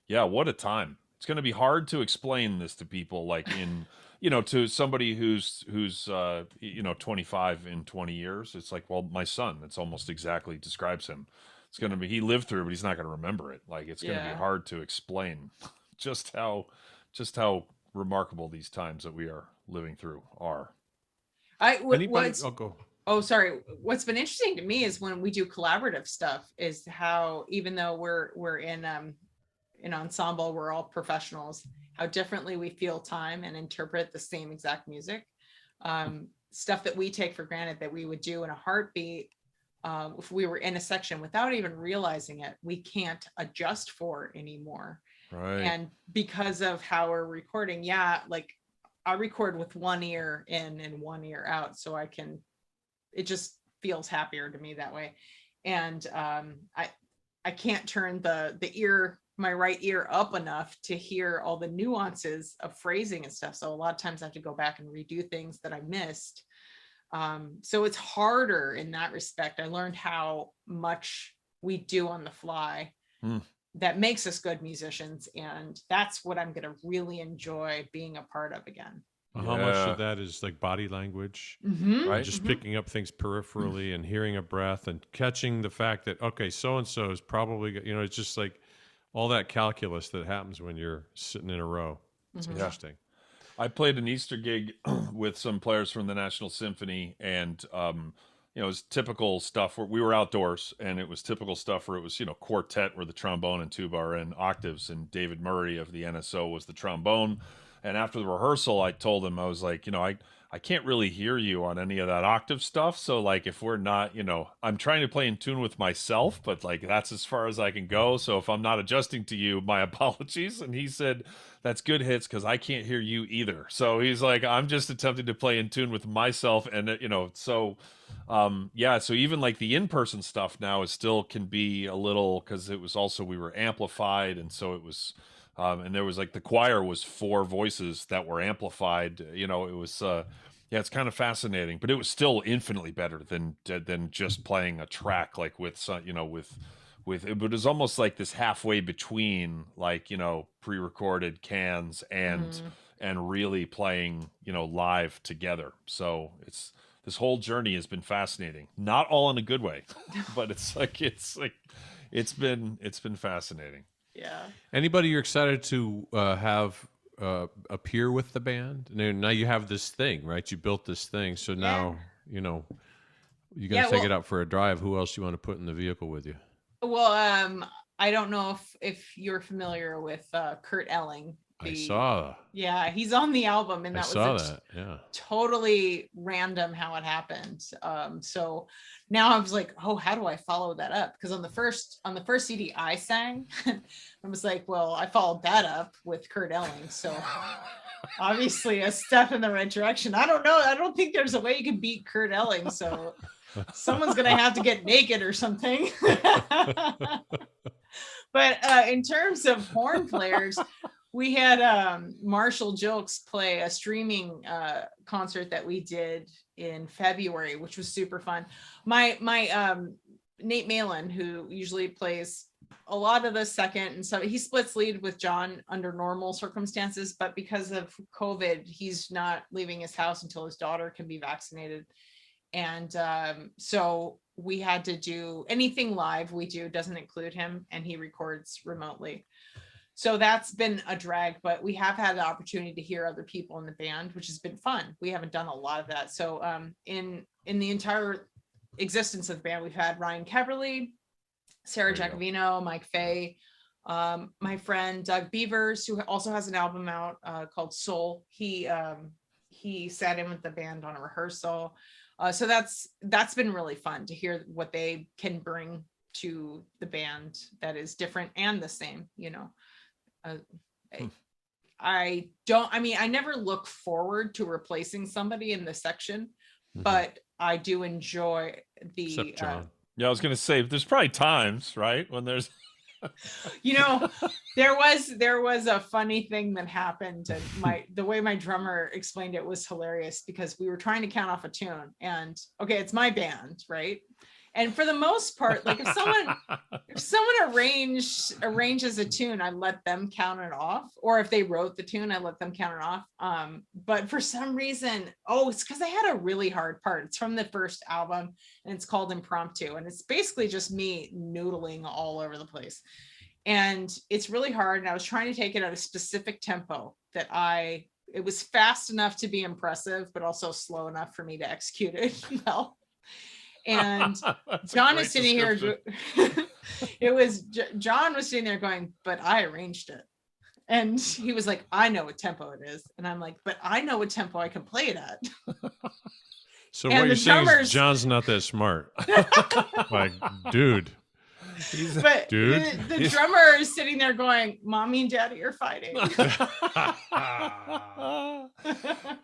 yeah, what a time. It's going to be hard to explain this to people, like in, you know, to somebody who's you know, 25 in 20 years. It's like, well, my son, it's almost exactly describes him. It's going to be, he lived through it, but he's not going to remember it. Like, it's going to be Yeah. hard to explain just how remarkable these times that we are living through are. Anybody? What's Oh, go. Oh, sorry. What's been interesting to me is when we do collaborative stuff is how, even though we're in an ensemble, we're all professionals, how differently we feel time and interpret the same exact music. Stuff that we take for granted that we would do in a heartbeat, if we were in a section without even realizing it, we can't adjust for anymore. Right. And because of how we're recording, yeah, like I record with one ear in and one ear out, so it just feels happier to me that way. And I can't turn my right ear up enough to hear all the nuances of phrasing and stuff. So a lot of times I have to go back and redo things that I missed. So it's harder in that respect. I learned how much we do on the fly that makes us good musicians. And that's what I'm going to really enjoy being a part of again. How much Yeah. of that is like body language, Right. and just picking up things peripherally and hearing a breath and catching the fact that, okay, so and so is probably, you know, it's just like all that calculus that happens when you're sitting in a row. It's interesting. I played an Easter gig with some players from the National Symphony, and you know, it was typical stuff where we were outdoors, and it was typical stuff where it was, you know, quartet where the trombone and tuba are in octaves, and David Murray of the NSO was the trombone. And after the rehearsal, I told him, I was like, you know, I can't really hear you on any of that octave stuff. So like, if we're not, you know, I'm trying to play in tune with myself, but like that's as far as I can go. So if I'm not adjusting to you, my apologies. And he said, that's good, Hitz, because I can't hear you either. So he's like, I'm just attempting to play in tune with myself. And, you know, so yeah, so even like the in-person stuff now is still can be a little, because it was also, we were amplified. And so it was, and there was like the choir was 4 voices that were amplified. You know, it was, yeah, it's kind of fascinating, but it was still infinitely better than just playing a track like with some, you know, with it. But it was almost like this halfway between, like, you know, pre-recorded cans and really playing, you know, live together. So it's, this whole journey has been fascinating. Not all in a good way, but it's been fascinating. Yeah. Anybody you're excited to have appear with the band? Now you have this thing, right? You built this thing, so now you know you got to take it out for a drive. Who else you want to put in the vehicle with you? Well, I don't know if you're familiar with Kurt Elling. I saw. Yeah, he's on the album, and that was yeah, totally random how it happened. So now I was like, oh, how do I follow that up? Because on the first CD I sang, I was like, well, I followed that up with Kurt Elling. So obviously a step in the right direction. I don't know. I don't think there's a way you can beat Kurt Elling. So someone's gonna have to get naked or something. But in terms of horn players, we had Marshall Jilks play a streaming concert that we did in February, which was super fun. My Nate Malin, who usually plays a lot of the second, and so he splits lead with John under normal circumstances, but because of COVID, he's not leaving his house until his daughter can be vaccinated. And so we had to do anything live we do doesn't include him, and he records remotely. So that's been a drag, but we have had the opportunity to hear other people in the band, which has been fun. We haven't done a lot of that. So in the entire existence of the band, we've had Ryan Keverly, Sarah Giacovino, Mike Fay, my friend Doug Beavers, who also has an album out called Soul. He sat in with the band on a rehearsal. So that's been really fun to hear what they can bring to the band that is different and the same, you know. I never look forward to replacing somebody in the section, but I do enjoy the yeah, I was gonna say there's probably times, right, when there's you know, there was a funny thing that happened, and the way my drummer explained it was hilarious, because we were trying to count off a tune, and okay, it's my band, right? And for the most part, like if someone arranges a tune, I let them count it off. Or if they wrote the tune, I let them count it off. But for some reason, it's because I had a really hard part. It's from the first album, and it's called Impromptu. And it's basically just me noodling all over the place. And it's really hard. And I was trying to take it at a specific tempo that it was fast enough to be impressive, but also slow enough for me to execute it well. And John is sitting here. John was sitting there going, but I arranged it. And he was like, I know what tempo it is. And I'm like, but I know what tempo I can play it at. So what you're saying is John's not that smart. Like, dude. But the drummer is sitting there going, Mommy and Daddy are fighting.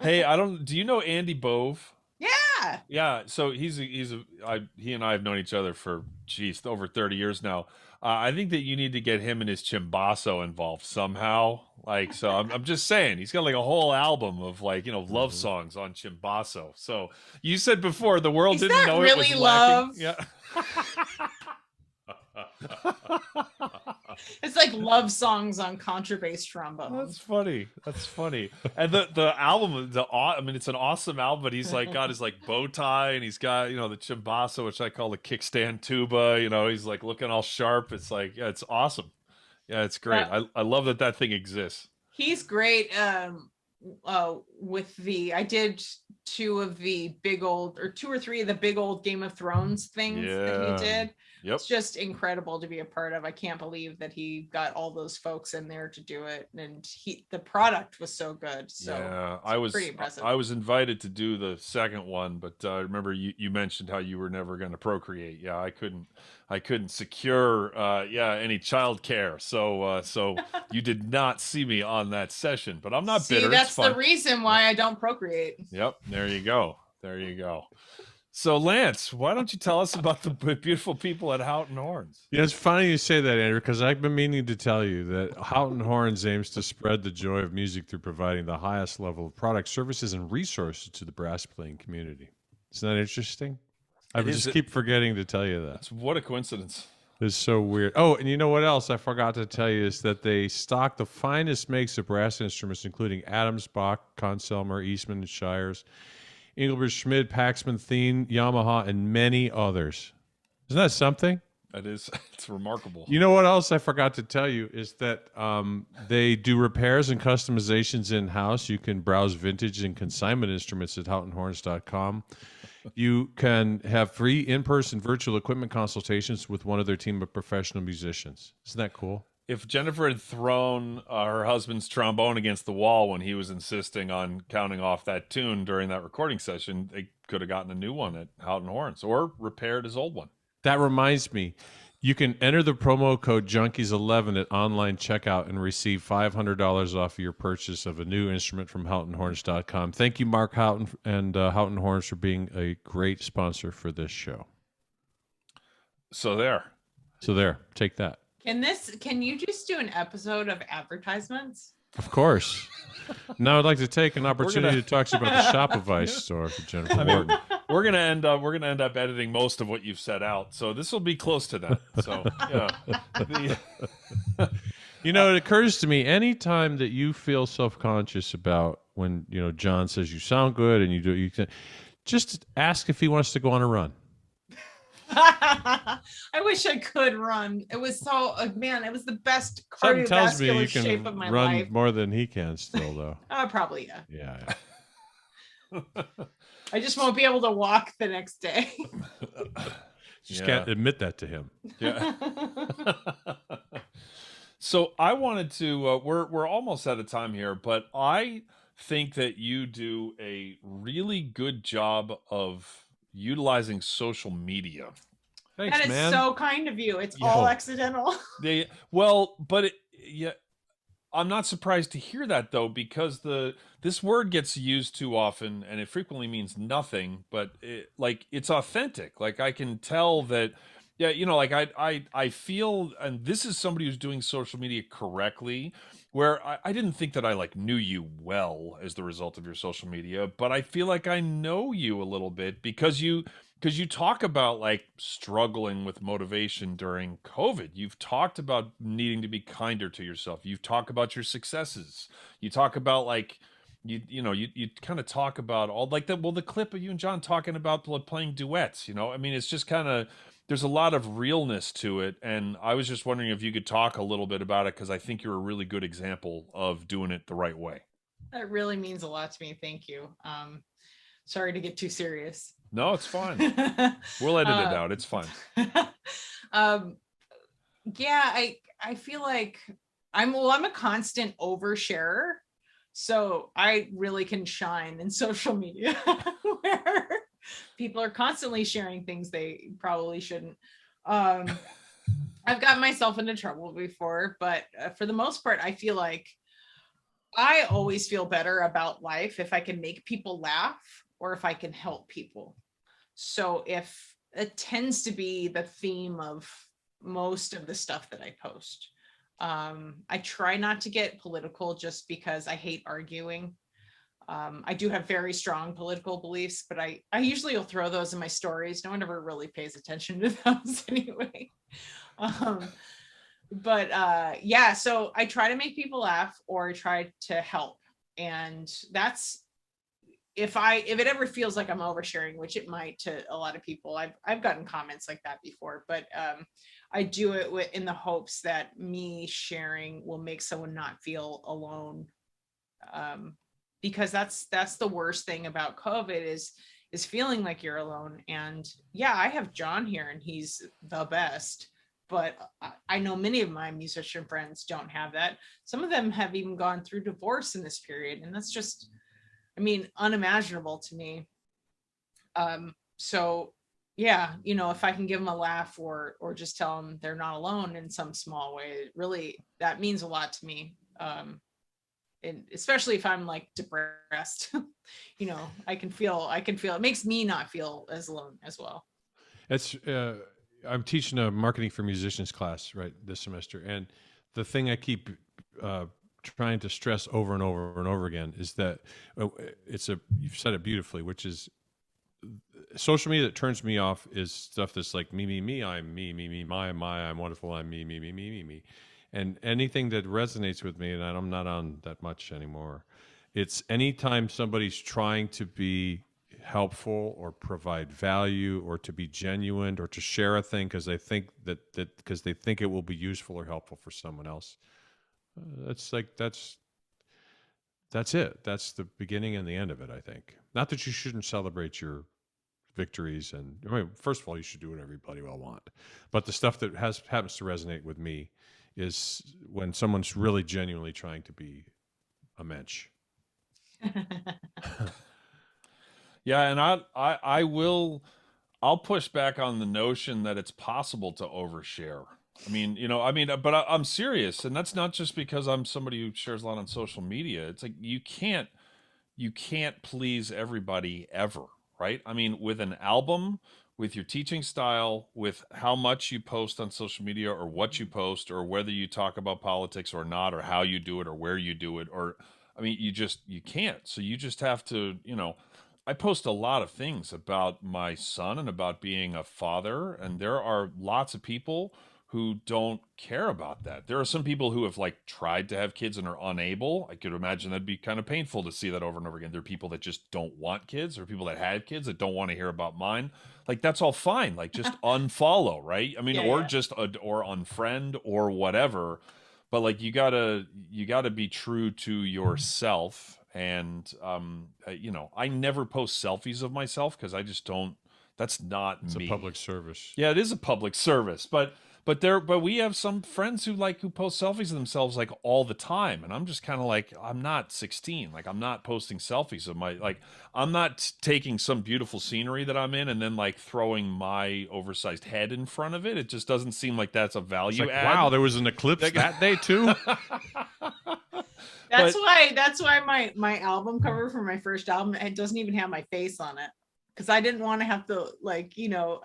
Hey, do you know Andy Bove? Yeah. So he and I have known each other for over 30 years now. I think that you need to get him and his chimbasso involved somehow. Like, so I'm just saying, he's got like a whole album of like, you know, love songs on chimbasso. So you said before the world didn't know really it was love? lacking. Yeah. It's like love songs on contrabass trombone. That's funny. And the album, it's an awesome album, but he's like got his like bow tie, and he's got, you know, the chimbasso, which I call the kickstand tuba, you know, he's like looking all sharp. It's like, yeah, it's awesome. Yeah, it's great. I love that thing exists. He's great. I did two or three of the big old Game of Thrones things that he did. Yep. It's just incredible to be a part of. I can't believe that he got all those folks in there to do it, and the product was so good. So yeah, pretty impressive. I was invited to do the second one, but I remember you mentioned how you were never going to procreate. Yeah, I couldn't secure any child care, so you did not see me on that session. But I'm not bitter. That's the reason why I don't procreate. Yep, there you go. So, Lance, why don't you tell us about the beautiful people at Houchin Horns? Yeah, it's funny you say that, Andrew, because I've been meaning to tell you that Houchin Horns aims to spread the joy of music through providing the highest level of products, services, and resources to the brass playing community. Isn't that interesting? I just keep forgetting to tell you that. What a coincidence. It's so weird. Oh, and you know what else I forgot to tell you is that they stock the finest makes of brass instruments, including Adams, Bach, Conselmer, Eastman, and Shires, Engelbert, Schmid, Paxman, Thien, Yamaha, and many others. Isn't that something? That is. It's remarkable. You know what else I forgot to tell you is that they do repairs and customizations in-house. You can browse vintage and consignment instruments at houchinhorns.com. You can have free in-person virtual equipment consultations with one of their team of professional musicians. Isn't that cool? If Jennifer had thrown her husband's trombone against the wall when he was insisting on counting off that tune during that recording session, they could have gotten a new one at Houchin Horns or repaired his old one. That reminds me, you can enter the promo code Junkies11 at online checkout and receive $500 off your purchase of a new instrument from houchinhorns.com. Thank you, Mark Houghton and Houchin Horns, for being a great sponsor for this show. So there, take that. Can you just do an episode of advertisements? Of course. Now I'd like to take an opportunity to talk to you about the Shopify store for Jennifer Wharton. We're gonna end up editing most of what you've set out, so this will be close to that. So yeah. You know, it occurs to me anytime that you feel self-conscious about when John says you sound good and you can just ask if he wants to go on a run. I wish I could run. It was so man, it was the best Something tells me cardiovascular you shape can of my run life. more than he can still, though. Probably, yeah. Yeah. I just won't be able to walk the next day. Just can't admit that to him. Yeah. So I wanted to. We're almost out of time here, but I think that you do a really good job of utilizing social media. Thanks, That is man. so kind of you. It's Yo. all accidental. But yeah, I'm not surprised to hear that though, because this word gets used too often, and it frequently means nothing. But it's authentic. Like I can tell that, yeah, like I feel, and this is somebody who's doing social media correctly. Where I didn't think that I like knew you well as the result of your social media, but I feel like I know you a little bit because you talk about like struggling with motivation during COVID. You've talked about needing to be kinder to yourself. You've talked about your successes. You talk about like you kind of talk about all like the clip of you and John talking about playing duets. I mean, it's just kind of there's a lot of realness to it, and I was just wondering if you could talk a little bit about it because I think you're a really good example of doing it the right way. That really means a lot to me. Thank you. Sorry to get too serious. No, it's fine. We'll edit it out. It's fine. Yeah, I feel like I'm a constant oversharer, so I really can shine in social media where people are constantly sharing things they probably shouldn't. I've gotten myself into trouble before, but for the most part, I feel like I always feel better about life if I can make people laugh or if I can help people. So if it tends to be the theme of most of the stuff that I post. I try not to get political just because I hate arguing. I do have very strong political beliefs, but I usually will throw those in my stories. No one ever really pays attention to those anyway. Yeah, so I try to make people laugh or try to help. And that's if it ever feels like I'm oversharing, which it might to a lot of people. I've gotten comments like that before, but I do it in the hopes that me sharing will make someone not feel alone. Because that's the worst thing about COVID is feeling like you're alone. And yeah, I have John here and he's the best, but I know many of my musician friends don't have that. Some of them have even gone through divorce in this period, and that's just, I mean, unimaginable to me. So yeah, if I can give them a laugh or just tell them they're not alone in some small way, really that means a lot to me. And especially if I'm like depressed, I can feel it makes me not feel as alone as well. It's I'm teaching a marketing for musicians class right this semester, and the thing I keep trying to stress over and over and over again is that you've said it beautifully, which is social media that turns me off is stuff that's like me, I'm me, my, I'm wonderful, I'm me. And anything that resonates with me, and I'm not on that much anymore, it's anytime somebody's trying to be helpful or provide value or to be genuine or to share a thing because they think that because they think it will be useful or helpful for someone else. That's it. That's the beginning and the end of it, I think. Not that you shouldn't celebrate your victories, and I mean, first of all, you should do what everybody will want. But the stuff that happens to resonate with me is when someone's really genuinely trying to be a mensch. Yeah, and I'll push back on the notion that it's possible to overshare. But I'm serious, and that's not just because I'm somebody who shares a lot on social media. It's like you can't please everybody ever, right? I mean, with an album, with your teaching style, with how much you post on social media or what you post or whether you talk about politics or not or how you do it or where you do it you can't. So you just have to, I post a lot of things about my son and about being a father, and there are lots of people who don't care about that. There are some people who have like tried to have kids and are unable. I could imagine that'd be kind of painful to see that over and over again. There are people that just don't want kids, or people that had kids that don't want to hear about mine. Like that's all fine. Like just unfollow, right? I mean, Yeah, or yeah. just or unfriend or whatever. But like you gotta be true to yourself. And you know, I never post selfies of myself because I just don't. That's not It's a me. public service. Yeah, it is a public service, but we have some friends who post selfies of themselves like all the time, and I'm just kind of like, I'm not 16. Like I'm not posting selfies of my, like I'm not taking some beautiful scenery that I'm in and then like throwing my oversized head in front of it. It just doesn't seem like that's a It's value like, add. wow, there was an eclipse that day too. That's But- why my album cover for my first album, it doesn't even have my face on it, because I didn't want to have to, like, you know,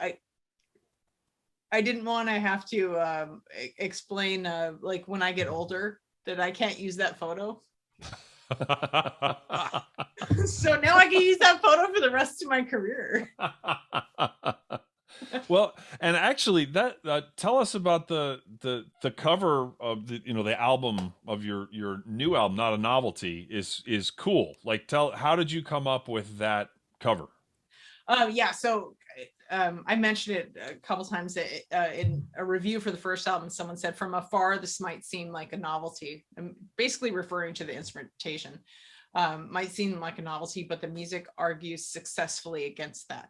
I didn't want to have to explain like when I get older that I can't use that photo. So now I can use that photo for the rest of my career. Well, and actually, that tell us about the cover of the, you know, the album of your new album, Not a Novelty, is cool. Like, how did you come up with that cover? Yeah, so I mentioned it a couple times in a review for the first album. Someone said, "From afar, this might seem like a novelty." I'm basically referring to the instrumentation. Might seem like a novelty, but the music argues successfully against that.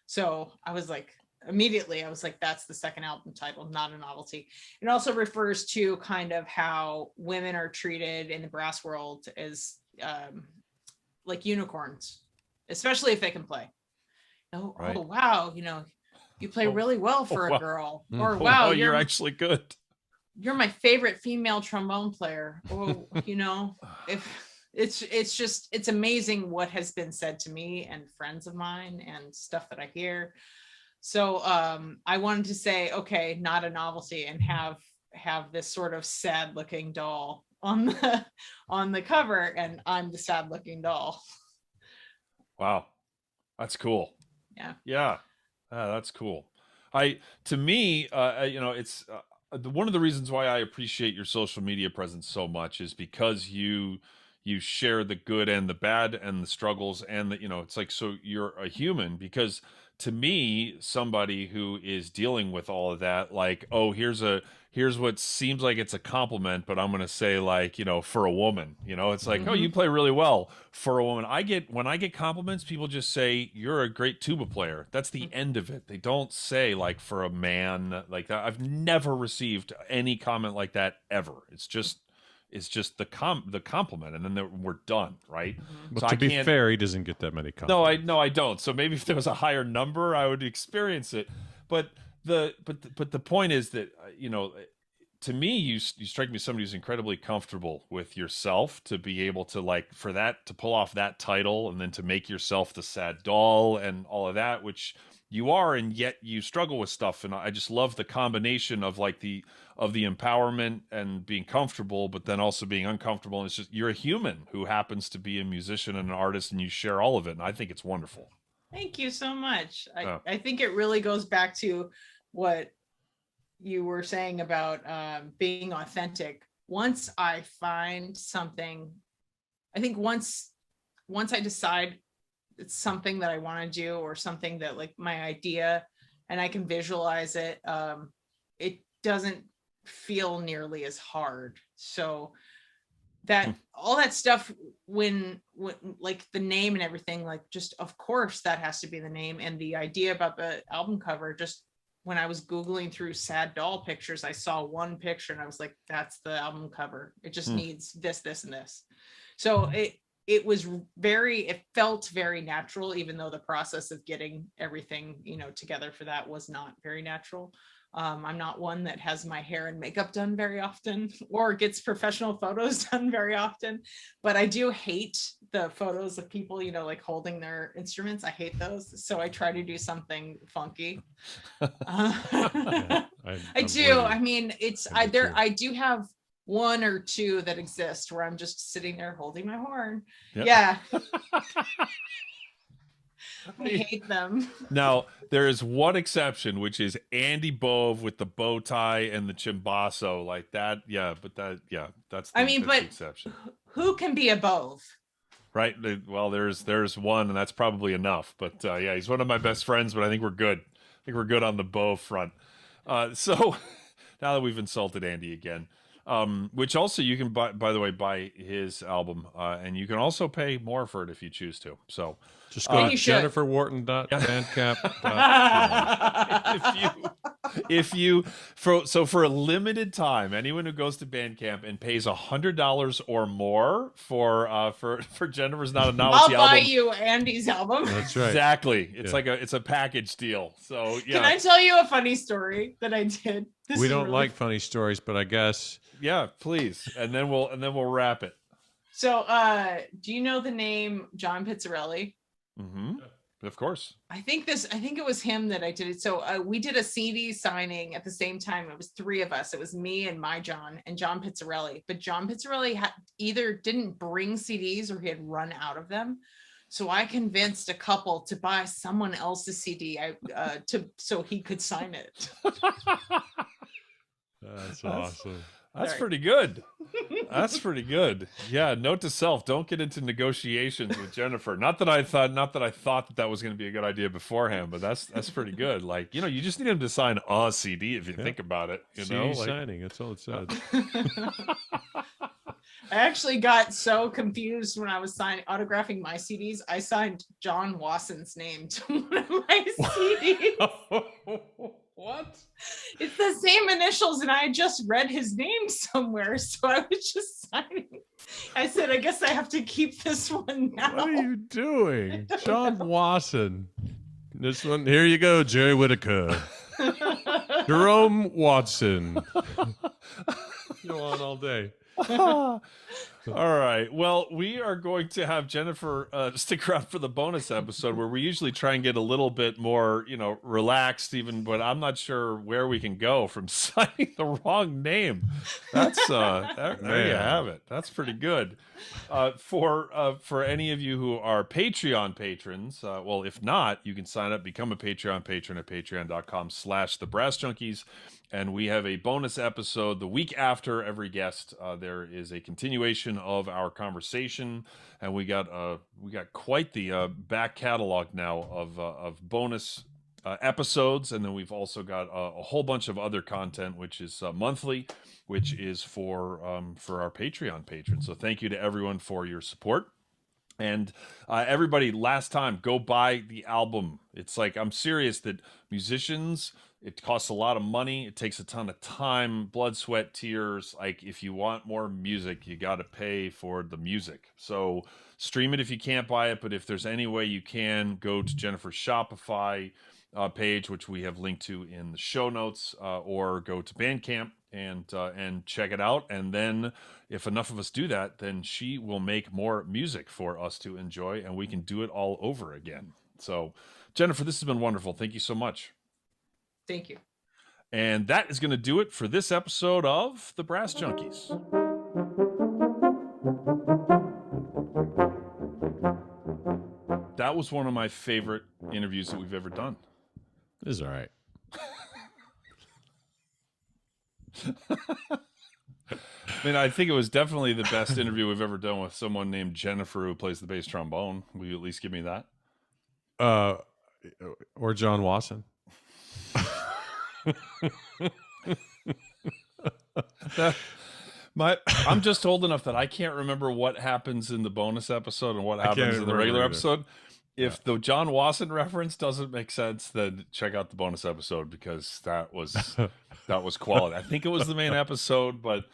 So I was like, immediately, I was like, that's the second album title, Not a Novelty. It also refers to kind of how women are treated in the brass world as like unicorns, especially if they can play. Oh, Right. oh wow, you know, you play really well for wow. a girl. Mm. Or Oh, wow, you're actually good. you're my favorite female trombone player. Oh, you know, if it's just, it's amazing what has been said to me and friends of mine and stuff that I hear. So I wanted to say, okay, not a novelty, and have this sort of sad looking doll on the cover, and I'm the sad looking doll. Wow, that's cool. Yeah. Yeah, that's cool. To me, you know, it's one of the reasons why I appreciate your social media presence so much is because you share the good and the bad and the struggles and the, you know, it's like, so you're a human. Because to me, somebody who is dealing with all of that, like, oh, here's what seems like it's a compliment, but I'm going to say, like, you know, for a woman, you know, it's like, oh, you play really well for a woman. When I get compliments, people just say, you're a great tuba player. That's the end of it. They don't say, like, for a man like that. I've never received any comment like that ever. It's just the compliment, and then we're done, right? But So to I be can't. fair, he doesn't get that many No, compliments. I don't. So maybe if there was a higher number, I would experience it. But the point is that you know, to me, you strike me as somebody who's incredibly comfortable with yourself, to be able to, like, for that, to pull off that title and then to make yourself the sad doll and all of that, which you are, and yet you struggle with stuff. And I just love the combination of, like, the empowerment and being comfortable, but then also being uncomfortable. And it's just, you're a human who happens to be a musician and an artist, and you share all of it. And I think it's wonderful. Thank you so much. Oh. I think it really goes back to what you were saying about being authentic. Once I find something, I think once I decide it's something that I want to do, or something that, like, my idea, and I can visualize it, it doesn't feel nearly as hard. So that all that stuff, when like the name and everything, like, just, of course that has to be the name. And the idea about the album cover, just when I was Googling through sad doll pictures, I saw one picture and I was like, that's the album cover. It just needs this, this, and this. So it felt very natural, even though the process of getting everything, you know, together for that was not very natural. I'm not one that has my hair and makeup done very often, or gets professional photos done very often, but I do hate the photos of people, you know, like holding their instruments. I hate those. So I try to do something funky. I do. I mean, me I do have one or two that exist where I'm just sitting there holding my horn. Yep. Yeah. I hate them. Now, there is one exception, which is Andy Bove with the bow tie and the chimbasso like that. Yeah, but that's the exception. Who can be a Bove? Right. Well, there's one, and that's probably enough. But yeah, he's one of my best friends, but I think we're good. I think we're good on the Bove front. So now that we've insulted Andy again, which also you can buy, by the way, buy his album, and you can also pay more for it if you choose to. So just go to jenniferwharton.bandcamp.com. For a limited time, anyone who goes to Bandcamp and pays $100 or more for Jennifer's Not a Novelty I'll album, buy you Andy's album. That's right. Exactly. It's like it's a package deal. So yeah. Can I tell you a funny story that I did? We don't like funny stories, but I guess. Yeah, please. And then we'll wrap it. So do you know the name John Pizzarelli? Mm-hmm. Of course. I think it was him that I did it. So we did a CD signing at the same time. It was 3 of us. It was me and my John and John Pizzarelli. But John Pizzarelli either didn't bring CDs or he had run out of them. So I convinced a couple to buy someone else's CD so he could sign it. That's awesome. That's pretty good. That's pretty good. Yeah. Note to self: don't get into negotiations with Jennifer. Not that I thought that was going to be a good idea beforehand, but that's pretty good. Like, you just need him to sign a CD if you think about it. CD signing. That's all it said. I actually got so confused when I was autographing my CDs. I signed John Wasson's name to one of my CDs. What? It's the same initials, and I just read his name somewhere, so I was just signing. I said, I guess I have to keep this one now. What are you doing? John Wasson. This one, here you go, Jerry Whitaker. Jerome Watson. Go on all day. All right. Well, we are going to have Jennifer stick around for the bonus episode where we usually try and get a little bit more, relaxed even, but I'm not sure where we can go from signing the wrong name. That's there you have it. That's pretty good. For any of you who are Patreon patrons, well, if not, you can sign up, become a Patreon patron at patreon.com/thebrassjunkies. And we have a bonus episode the week after every guest. There is a continuation of our conversation, and we got quite the back catalog now of bonus episodes, and then we've also got a whole bunch of other content, which is monthly, which is for our Patreon patrons. So thank you to everyone for your support. And everybody, last time, go buy the album. It's like, I'm serious that musicians, it costs a lot of money. It takes a ton of time, blood, sweat, tears. Like, if you want more music, you got to pay for the music. So stream it if you can't buy it. But if there's any way you can, go to Jennifer's Shopify page, which we have linked to in the show notes, or go to Bandcamp and check it out. And then if enough of us do that, then she will make more music for us to enjoy, and we can do it all over again. So Jennifer, this has been wonderful. Thank you so much. Thank you. And that is going to do it for this episode of The Brass Junkies. That was one of my favorite interviews that we've ever done. This is all right. I mean, I think it was definitely the best interview we've ever done with someone named Jennifer who plays the bass trombone. Will you at least give me that? Or John Wasson. I'm just old enough that I can't remember what happens in the bonus episode and what happens in the regular episode. If the John Wasson reference doesn't make sense, then check out the bonus episode, because that was quality. I think it was the main episode, but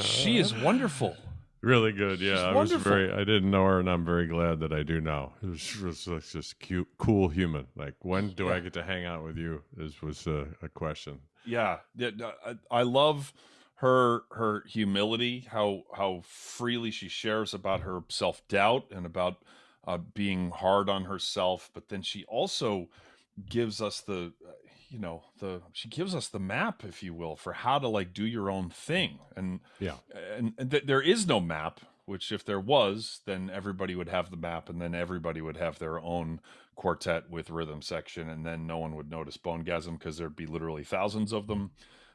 she is wonderful. Really good, yeah. I didn't know her, and I'm very glad that I do now. It was just cute, cool human. Like, when do I get to hang out with you? This was a question. Yeah, I love her humility, how freely she shares about her self-doubt and about being hard on herself, but then she also gives us she gives us the map, if you will, for how to like do your own thing. And yeah, and there is no map which if there was, then everybody would have the map, and then everybody would have their own quartet with rhythm section, and then no one would notice Bonegasm because there'd be literally thousands of them.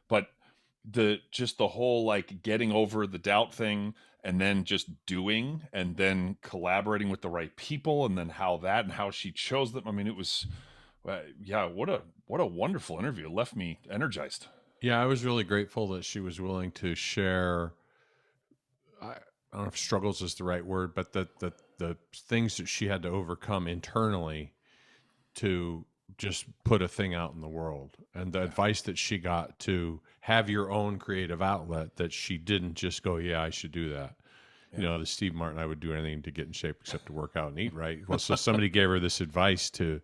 But the whole like getting over the doubt thing, and then just doing, and then collaborating with the right people, and then how she chose them. I mean, it was yeah, what a wonderful interview. It left me energized. Yeah, I was really grateful that she was willing to share. I don't know if struggles is the right word, but the things that she had to overcome internally to just put a thing out in the world, and the advice that she got to have your own creative outlet, that she didn't just go, yeah, I should do that. You know, the Steve Martin, I would do anything to get in shape except to work out and eat right. Well, so somebody gave her this advice to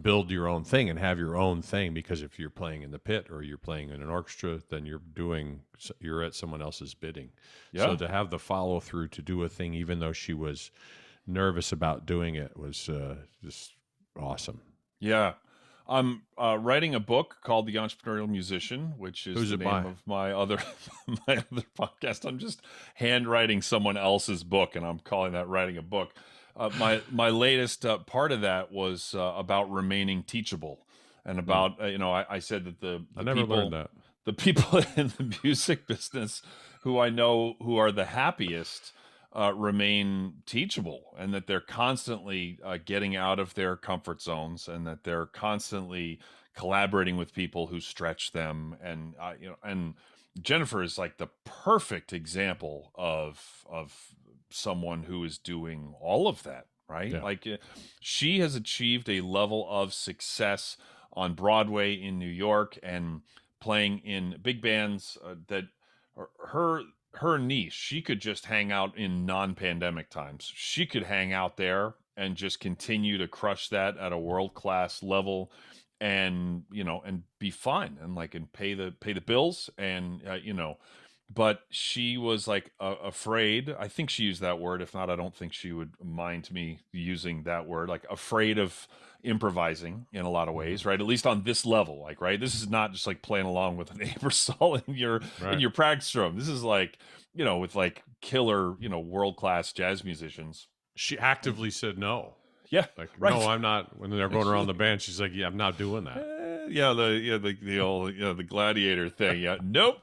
build your own thing and have your own thing, because if you're playing in the pit or you're playing in an orchestra, then you're at someone else's bidding. Yeah. So to have the follow through to do a thing, even though she was nervous about doing it, was just awesome. Yeah. I'm writing a book called The Entrepreneurial Musician, which is Who's the it name by? of my other podcast. I'm just handwriting someone else's book, and I'm calling that writing a book. My latest part of that was about remaining teachable, and about I said that I never learned that. the people in the music business who I know who are the happiest remain teachable, and that they're constantly getting out of their comfort zones, and that they're constantly collaborating with people who stretch them. And and Jennifer is like the perfect example of someone who is doing all of that, right? Yeah. Like she has achieved a level of success on Broadway in New York, and playing in big bands that her niche. She could just hang out in non-pandemic times. She could hang out there and just continue to crush that at a world-class level, and and be fine, and pay the bills, and but she was like afraid. I think she used that word. If not, I don't think she would mind me using that word. Like afraid of improvising in a lot of ways, right? At least on this level, like, right. This is not just like playing along with a neighbor saw in your practice room. This is like, with like killer, world class jazz musicians. She actively said no. Yeah, Like, right. no, I'm not. When they're going around the band, she's like, yeah, I'm not doing that. The old the gladiator thing. Yeah, nope.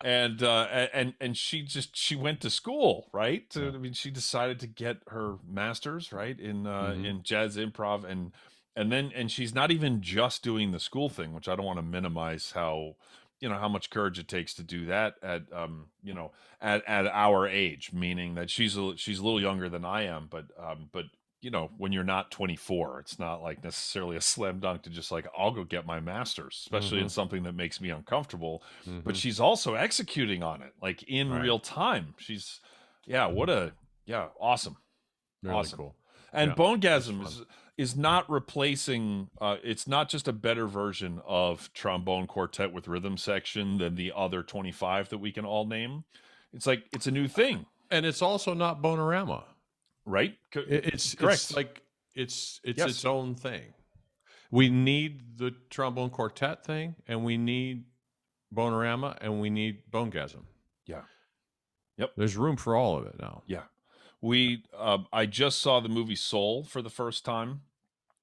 And she went to school, right? I mean, she decided to get her master's, right, in jazz improv, and she's not even just doing the school thing, which I don't want to minimize how how much courage it takes to do that at at our age, meaning that she's a little younger than I am, but when you're not 24, it's not like necessarily a slam dunk to just like, I'll go get my master's, especially in something that makes me uncomfortable. But she's also executing on it like in real time. She's awesome. Really awesome. Cool. And Bonegasm is not replacing, it's not just a better version of trombone quartet with rhythm section than the other 25 that we can all name. It's like, it's a new thing. And it's also not Bonorama. Right? It's correct. It's like it's its own thing. We need the trombone quartet thing, and we need Bonorama, and we need Bonegasm. Yeah. Yep. There's room for all of it now. Yeah. I just saw the movie Soul for the first time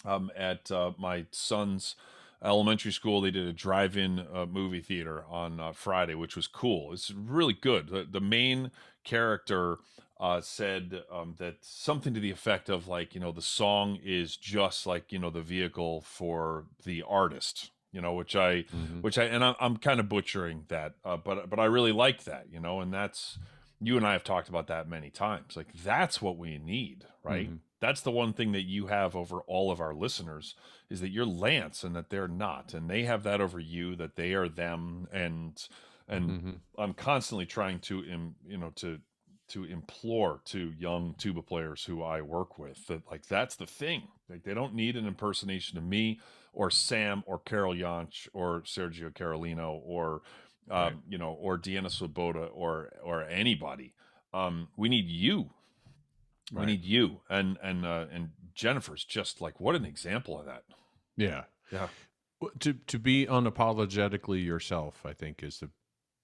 at my son's elementary school. They did a drive-in movie theater on Friday, which was cool. It's really good. The main character said that something to the effect of like, the song is just like, the vehicle for the artist, which I'm kind of butchering that, but I really liked that, and that's, you and I have talked about that many times. Like, that's what we need, right? That's the one thing that you have over all of our listeners, is that you're Lance and that they're not, and they have that over you, that they are them. And I'm constantly trying to, to implore to young tuba players who I work with that, like, that's the thing. Like, they don't need an impersonation of me or Sam or Carol Yonch or Sergio Carolino or or Deanna Swoboda or anybody. We need you. We need you. And Jennifer's just like, what an example of that. Yeah. Yeah. To be unapologetically yourself, I think, is the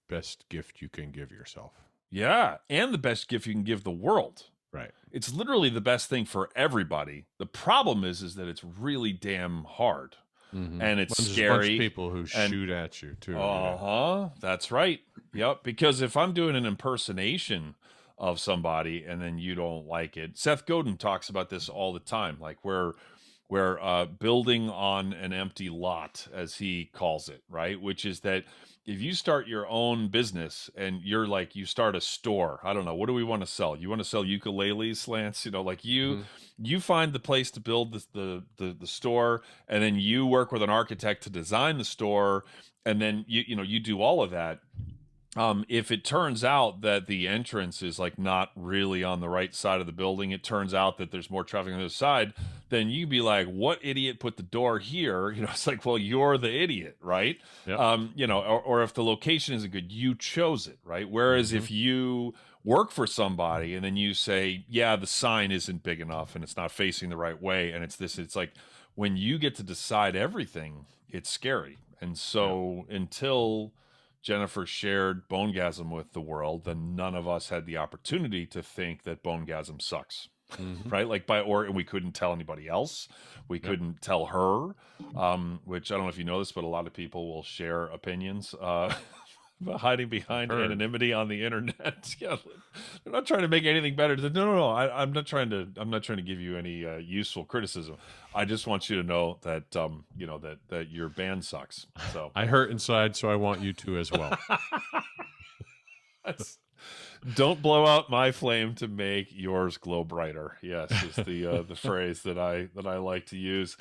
best gift you can give yourself. Yeah, and the best gift you can give the world. Right. It's literally the best thing for everybody. The problem is that it's really damn hard. And it's There's scary. a bunch of people who and- shoot at you too. That's right. Yep. Because if I'm doing an impersonation of somebody and then you don't like it, Seth Godin talks about this all the time. Like we're building on an empty lot, as he calls it, right? Which is that if you start your own business and you're like, you start a store, I don't know, what do we want to sell? You want to sell ukuleles, Lance? You know, like you find the place to build the store, and then you work with an architect to design the store, and then you do all of that. If it turns out that the entrance is like not really on the right side of the building, it turns out that there's more traffic on the other side, then you'd be like, what idiot put the door here? It's like, well, you're the idiot, right? Yep. Or if the location isn't good, you chose it, right? Whereas if you work for somebody and then you say, yeah, the sign isn't big enough and it's not facing the right way, and it's like when you get to decide everything, it's scary. And so until Jennifer shared Bonegasm with the world, then none of us had the opportunity to think that Bonegasm sucks, right? And we couldn't tell anybody else. We couldn't tell her, which I don't know if you know this, but a lot of people will share opinions, hiding behind anonymity on the internet. Yeah, they're not trying to make anything better. No. I'm not trying to give you any useful criticism. I just want you to know that that your band sucks. So I hurt inside, so I want you to as well. Don't blow out my flame to make yours glow brighter. Yes, is the phrase that I like to use.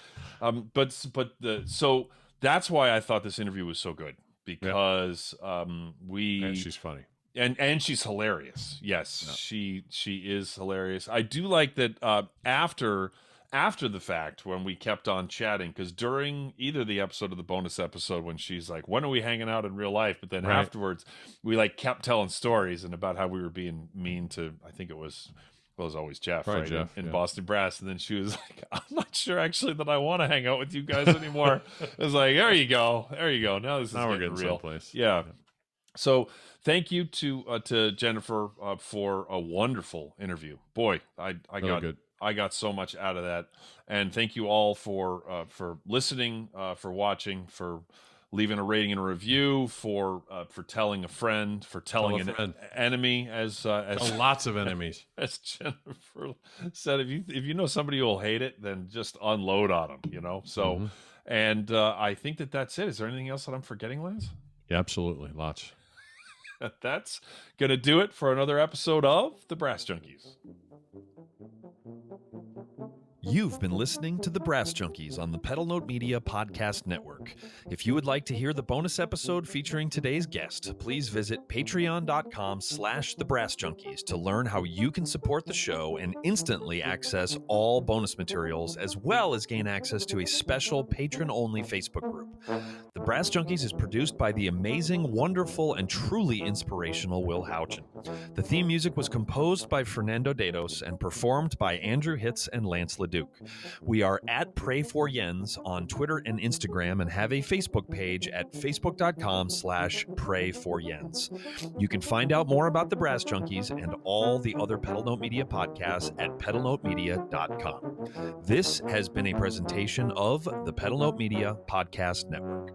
So that's why I thought this interview was so good, because and she's funny. And she's hilarious. Yes, she is hilarious. I do like that after the fact, when we kept on chatting, because during either the episode or the bonus episode, when she's like, when are we hanging out in real life? But then afterwards, we like kept telling stories and about how we were being mean to, I think it was always Jeff, Probably right? Jeff, in Boston Brass. And then she was like, I'm not sure actually that I want to hang out with you guys anymore. I was like, there you go. Now this is we're getting getting real. someplace. Yeah. So thank you to Jennifer for a wonderful interview. Boy, I got so much out of that, and thank you all for listening, for watching, for leaving a rating and a review, for telling a friend, for telling an enemy, as lots of enemies. As Jennifer said, if you know somebody who will hate it, then just unload on them. So, and I think that's it. Is there anything else that I'm forgetting, Lance? Yeah, absolutely, lots. That's gonna do it for another episode of the Brass Junkies. You've been listening to The Brass Junkies on the Pedal Note Media Podcast Network. If you would like to hear the bonus episode featuring today's guest, please visit patreon.com/thebrassjunkies to learn how you can support the show and instantly access all bonus materials, as well as gain access to a special patron-only Facebook group. The Brass Junkies is produced by the amazing, wonderful, and truly inspirational Will Houchin. The theme music was composed by Fernando Dados and performed by Andrew Hitz and Lance LaDuke. We are at Pray for Jens on Twitter and Instagram, and have a Facebook page at facebook.com/prayforjens. You can find out more about the Brass Junkies and all the other Pedal Note Media podcasts at pedalnotemedia.com. This has been a presentation of the Pedal Note Media Podcast Network.